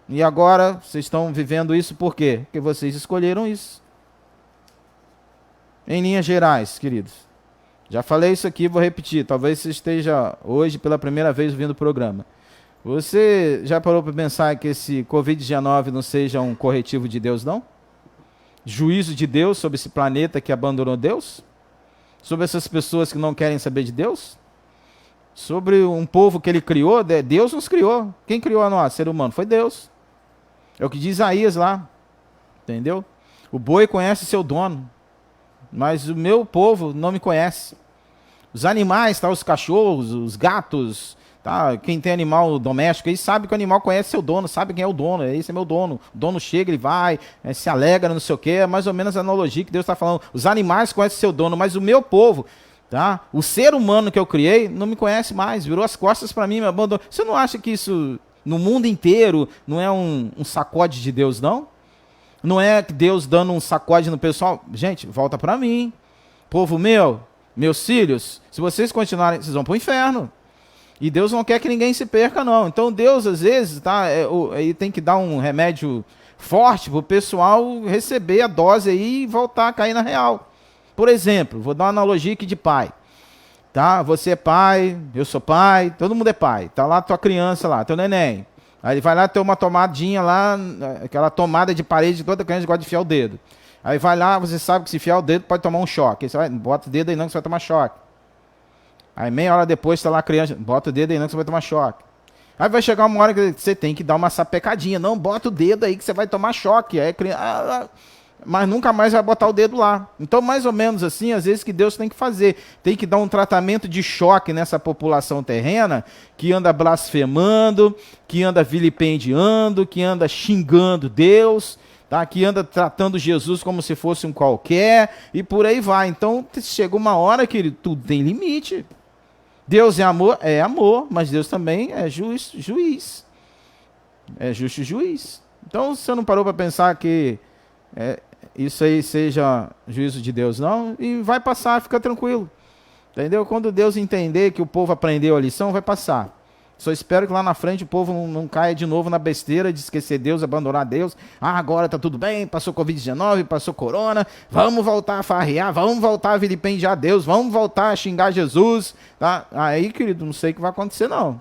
E agora vocês estão vivendo isso por quê? Porque vocês escolheram isso. Em linhas gerais, queridos. Já falei isso aqui, vou repetir. Talvez você esteja hoje pela primeira vez ouvindo o programa. Você já parou para pensar que esse Covid-19 não seja um corretivo de Deus, não? Juízo de Deus sobre esse planeta que abandonou Deus? Sobre essas pessoas que não querem saber de Deus? Sobre um povo que ele criou? Deus nos criou. Quem criou a nós, ser humano? Foi Deus. É o que diz Isaías lá. Entendeu? O boi conhece seu dono, mas o meu povo não me conhece. Os animais, tá? Os cachorros, os gatos, tá? Quem tem animal doméstico aí sabe que o animal conhece seu dono, sabe quem é o dono. Esse é meu dono. O dono chega, ele vai, se alegra, não sei o quê. É mais ou menos a analogia que Deus está falando. Os animais conhecem seu dono, mas o meu povo, tá? O ser humano que eu criei não me conhece mais, virou as costas para mim, me abandonou. Você não acha que isso no mundo inteiro não é um sacode de Deus, não? Não é Deus dando um sacode no pessoal? Gente, volta para mim. Povo meu, meus filhos, se vocês continuarem, vocês vão para o inferno. E Deus não quer que ninguém se perca, não. Então Deus, às vezes, tá, aí tem que dar um remédio forte para o pessoal receber a dose aí e voltar a cair na real. Por exemplo, vou dar uma analogia aqui de pai. Tá? Você é pai, eu sou pai, todo mundo é pai. Tá lá tua criança lá, teu neném. Aí ele vai lá ter uma tomadinha lá, aquela tomada de parede, toda criança gosta de enfiar o dedo. Aí vai lá, você sabe que se enfiar o dedo pode tomar um choque. Aí você vai, bota o dedo aí não que você vai tomar choque. Aí meia hora depois está lá a criança, bota o dedo aí não que você vai tomar choque. Aí vai chegar uma hora que você tem que dar uma sapecadinha. Não, bota o dedo aí que você vai tomar choque. Aí a criança... mas nunca mais vai botar o dedo lá. Então, mais ou menos assim, às vezes que Deus tem que fazer. Tem que dar um tratamento de choque nessa população terrena que anda blasfemando, que anda vilipendiando, que anda xingando Deus, tá? Que anda tratando Jesus como se fosse um qualquer, e por aí vai. Então, chega uma hora que tudo tem limite. Deus é amor, mas Deus também é juiz. É justo juiz. Então, você não parou para pensar que isso aí seja juízo de Deus, não? E vai passar, fica tranquilo. Entendeu? Quando Deus entender que o povo aprendeu a lição, vai passar. Só espero que lá na frente o povo não caia de novo na besteira de esquecer Deus, abandonar Deus. Ah, agora tá tudo bem, passou Covid-19, passou Corona, vamos voltar a farrear, vamos voltar a vilipendiar Deus, vamos voltar a xingar Jesus. Tá? Aí, querido, não sei o que vai acontecer não.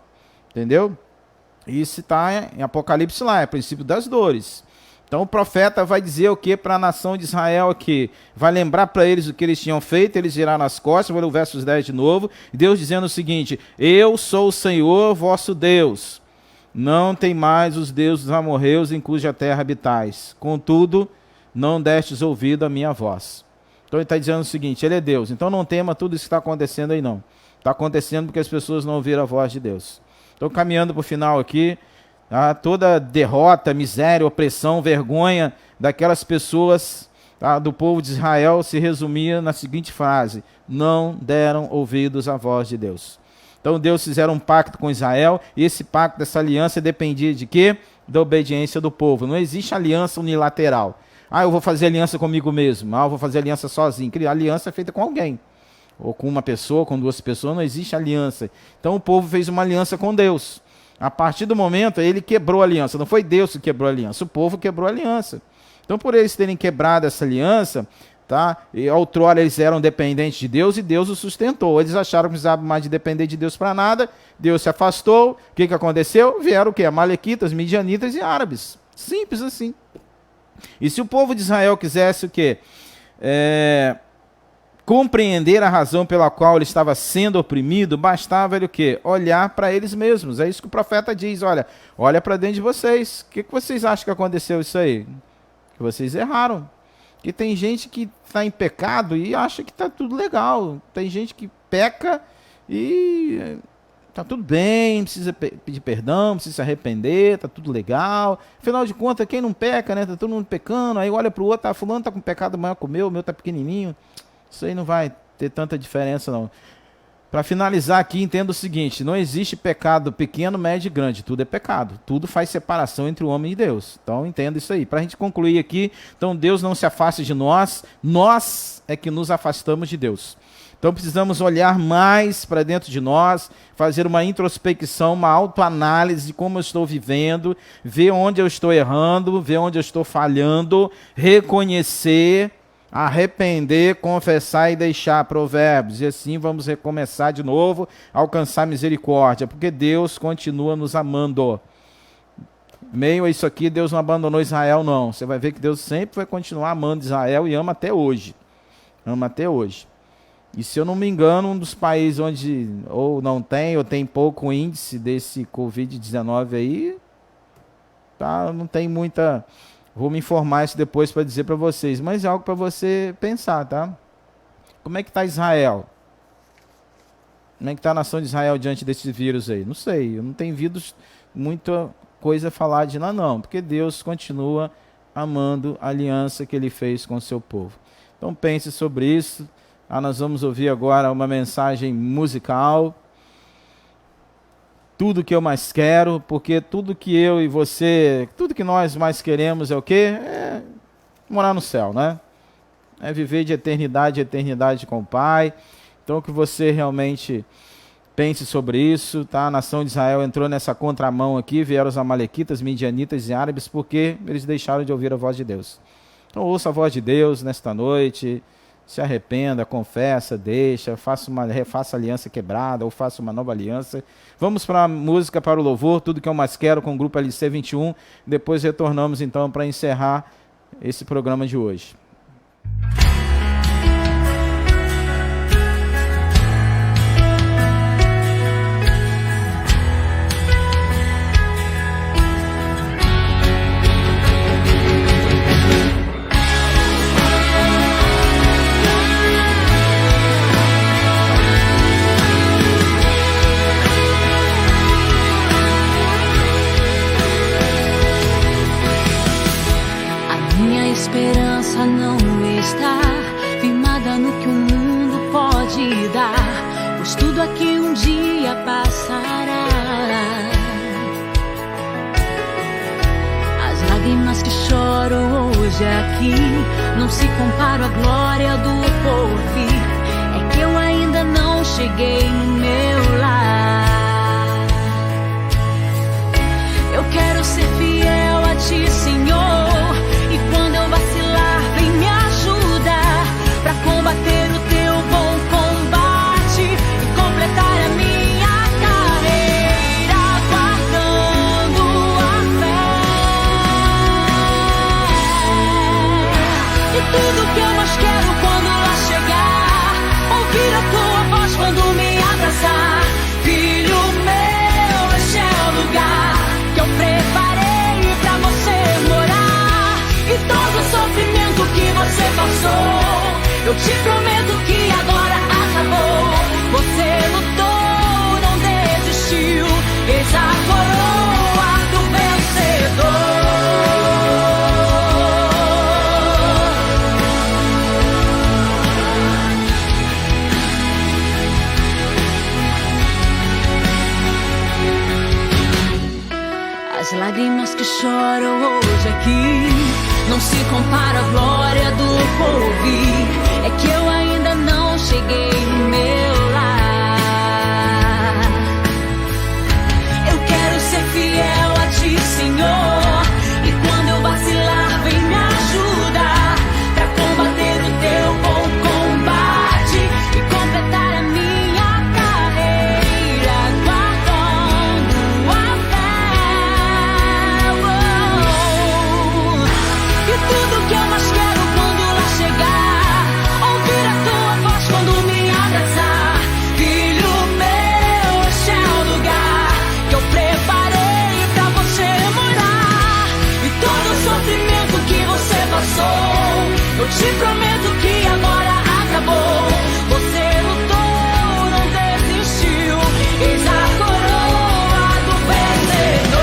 Entendeu? Isso está em Apocalipse lá, é o princípio das dores. Então o profeta vai dizer o que para a nação de Israel aqui? Vai lembrar para eles o que eles tinham feito, eles viraram as costas, vou ler o versos 10 de novo. Deus dizendo o seguinte: eu sou o Senhor vosso Deus, não tem mais os deuses amorreus em cuja terra habitais. Contudo, não destes ouvido à minha voz. Então ele está dizendo o seguinte, ele é Deus, então não tema tudo isso que está acontecendo aí não. Está acontecendo porque as pessoas não ouviram a voz de Deus. Estou caminhando para o final aqui. Toda derrota, miséria, opressão, vergonha daquelas pessoas, do povo de Israel se resumia na seguinte frase: não deram ouvidos à voz de Deus. Então Deus fizeram um pacto com Israel, e esse pacto, essa aliança dependia de quê? Da obediência do povo. Não existe aliança unilateral. Eu vou fazer aliança comigo mesmo, eu vou fazer aliança sozinho. A aliança é feita com alguém, ou com uma pessoa, com duas pessoas, não existe aliança. Então o povo fez uma aliança com Deus. A partir do momento, ele quebrou a aliança. Não foi Deus que quebrou a aliança, o povo quebrou a aliança. Então, por eles terem quebrado essa aliança, e outrora eles eram dependentes de Deus e Deus os sustentou. Eles acharam que não precisavam mais de depender de Deus para nada. Deus se afastou. O que aconteceu? Vieram o quê? Amalequitas, midianitas e árabes. Simples assim. E se o povo de Israel quisesse o quê? Compreender a razão pela qual ele estava sendo oprimido, bastava ele o quê? Olhar para eles mesmos. É isso que o profeta diz, olha para dentro de vocês. O que vocês acham que aconteceu isso aí? Que vocês erraram. Que tem gente que está em pecado e acha que está tudo legal. Tem gente que peca e está tudo bem, não precisa pedir perdão, não precisa se arrepender, está tudo legal. Afinal de contas, quem não peca, né? Está todo mundo pecando, aí olha para o outro, fulano está com pecado maior que o meu está pequenininho. Isso aí não vai ter tanta diferença não. Para finalizar aqui, entenda o seguinte: não existe pecado pequeno, médio e grande. Tudo é pecado. Tudo faz separação entre o homem e Deus. Então entenda isso aí. Para a gente concluir aqui, então Deus não se afaste de nós. Nós é que nos afastamos de Deus. Então precisamos olhar mais para dentro de nós, fazer uma introspecção, uma autoanálise de como eu estou vivendo, ver onde eu estou errando, ver onde eu estou falhando, reconhecer, arrepender, confessar e deixar. Provérbios. E assim vamos recomeçar de novo, alcançar misericórdia, porque Deus continua nos amando. Meio a isso aqui, Deus não abandonou Israel não. Você vai ver que Deus sempre vai continuar amando Israel e ama até hoje. Ama até hoje. E se eu não me engano, um dos países onde ou não tem, ou tem pouco índice desse Covid-19 aí, não tem muita... Vou me informar isso depois para dizer para vocês, mas é algo para você pensar, tá? Como é que está Israel? Como é que está a nação de Israel diante desse vírus aí? Não sei, eu não tenho visto muita coisa a falar de lá não, porque Deus continua amando a aliança que Ele fez com o seu povo. Então pense sobre isso. Nós vamos ouvir agora uma mensagem musical. Tudo que eu mais quero, porque tudo que eu e você, tudo que nós mais queremos é o quê? É morar no céu, né? É viver de eternidade em eternidade com o Pai. Então que você realmente pense sobre isso, tá? A nação de Israel entrou nessa contramão aqui, vieram os amalequitas, midianitas e árabes, porque eles deixaram de ouvir a voz de Deus. Então ouça a voz de Deus nesta noite, se arrependa, confessa, deixa, refaça aliança quebrada ou faça uma nova aliança. Vamos para a música, para o louvor, tudo que eu mais quero com o grupo LC 21. Depois retornamos então para encerrar esse programa de hoje. Esperança não está firmada no que o mundo pode dar, pois tudo aqui um dia passará. As lágrimas que choram hoje aqui não se comparam à glória do porvir. É que eu ainda não cheguei no meu lar. Eu te prometo que agora acabou. Você lutou, não desistiu. Eis a coroa do vencedor. As lágrimas que choram hoje aqui não se compara à glória do porvir. É que eu ainda não cheguei no meu lar. Eu quero ser fiel a ti, Senhor, e quando eu vacilar, vem me ajudar pra combater o teu bom combate e completar a minha carreira, guardando a fé. E tudo que eu mais quero quando lá chegar, ouvir a tua voz quando me abraçar. Filho meu, este é o lugar que eu preparei pra você morar. E todo o sofrimento que você passou, eu te prometo que agora acabou. Você lutou, não desistiu. Eis a coroa do vencedor.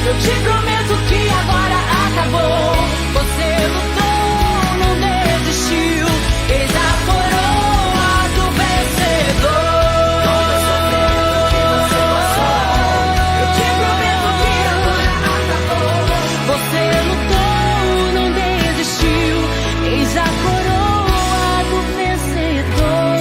Eu te prometo que agora acabou. Você lutou, não desistiu. Eis a coroa do vencedor. Todo sofrimento que você passou, eu te prometo que agora acabou. Você lutou, não desistiu. Eis a coroa do vencedor.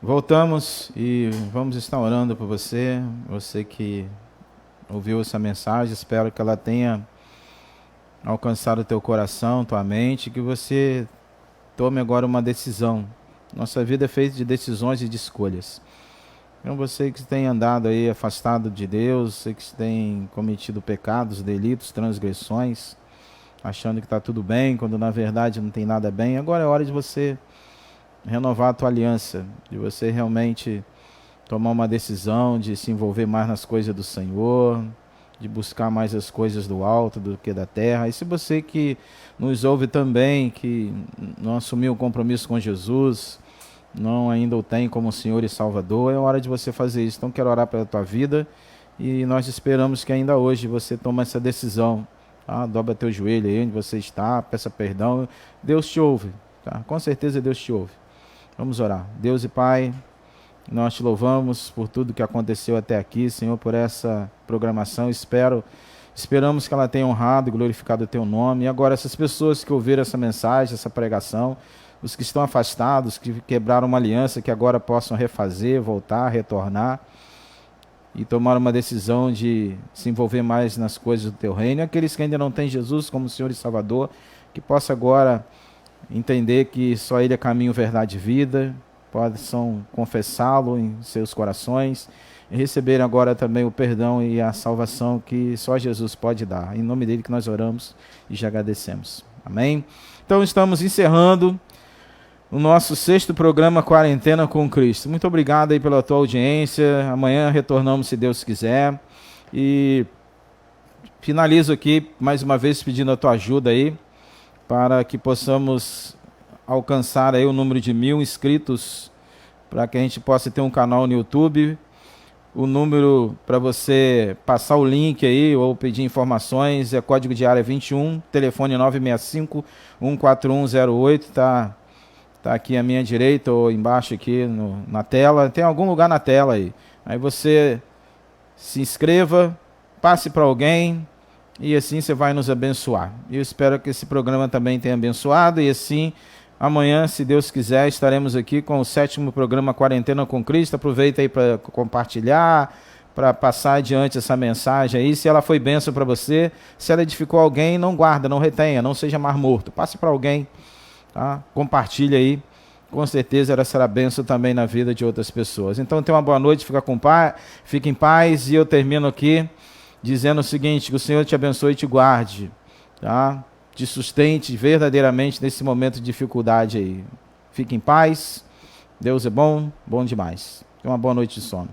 Voltamos e vamos estar orando por você, você que ouviu essa mensagem. Espero que ela tenha alcançado o teu coração, tua mente, que você tome agora uma decisão. Nossa vida é feita de decisões e de escolhas. Então você que tem andado aí afastado de Deus, você que tem cometido pecados, delitos, transgressões, achando que está tudo bem, quando na verdade não tem nada bem, agora é hora de você renovar a tua aliança, de você realmente tomar uma decisão de se envolver mais nas coisas do Senhor, de buscar mais as coisas do alto do que da terra. E se você que nos ouve também, que não assumiu o compromisso com Jesus, não ainda o tem como Senhor e Salvador, é hora de você fazer isso. Então quero orar pela tua vida e nós esperamos que ainda hoje você tome essa decisão. Tá? Dobra teu joelho aí onde você está, peça perdão. Deus te ouve, tá? Com certeza Deus te ouve. Vamos orar. Deus e Pai, nós te louvamos por tudo que aconteceu até aqui, Senhor, por essa programação. Esperamos que ela tenha honrado e glorificado o teu nome. E agora essas pessoas que ouviram essa mensagem, essa pregação, os que estão afastados, que quebraram uma aliança, que agora possam refazer, voltar, retornar e tomar uma decisão de se envolver mais nas coisas do teu reino. E aqueles que ainda não têm Jesus como Senhor e Salvador, que possa agora entender que só Ele é caminho, verdade e vida, possam confessá-lo em seus corações e receberem agora também o perdão e a salvação que só Jesus pode dar. Em nome dele que nós oramos e já agradecemos. Amém? Então estamos encerrando o nosso 6º programa Quarentena com Cristo. Muito obrigado aí pela tua audiência. Amanhã retornamos, se Deus quiser. E finalizo aqui mais uma vez pedindo a tua ajuda aí para que possamos alcançar aí o número de 1000 inscritos, para que a gente possa ter um canal no YouTube. O número para você passar o link aí ou pedir informações é código de área 21, telefone 965-14108, tá aqui à minha direita ou embaixo aqui na tela, tem algum lugar na tela aí. Aí você se inscreva, passe para alguém e assim você vai nos abençoar. Eu espero que esse programa também tenha abençoado e assim amanhã, se Deus quiser, estaremos aqui com o 7º programa Quarentena com Cristo. Aproveita aí para compartilhar, para passar adiante essa mensagem aí. Se ela foi bênção para você, se ela edificou alguém, não guarda, não retenha, não seja mar morto. Passe para alguém, tá? Compartilhe aí. Com certeza ela será bênção também na vida de outras pessoas. Então tenha uma boa noite, fique em paz. E eu termino aqui dizendo o seguinte, que o Senhor te abençoe e te guarde, tá? Te sustente verdadeiramente nesse momento de dificuldade aí. Fique em paz. Deus é bom, bom demais. Tenha uma boa noite de sono.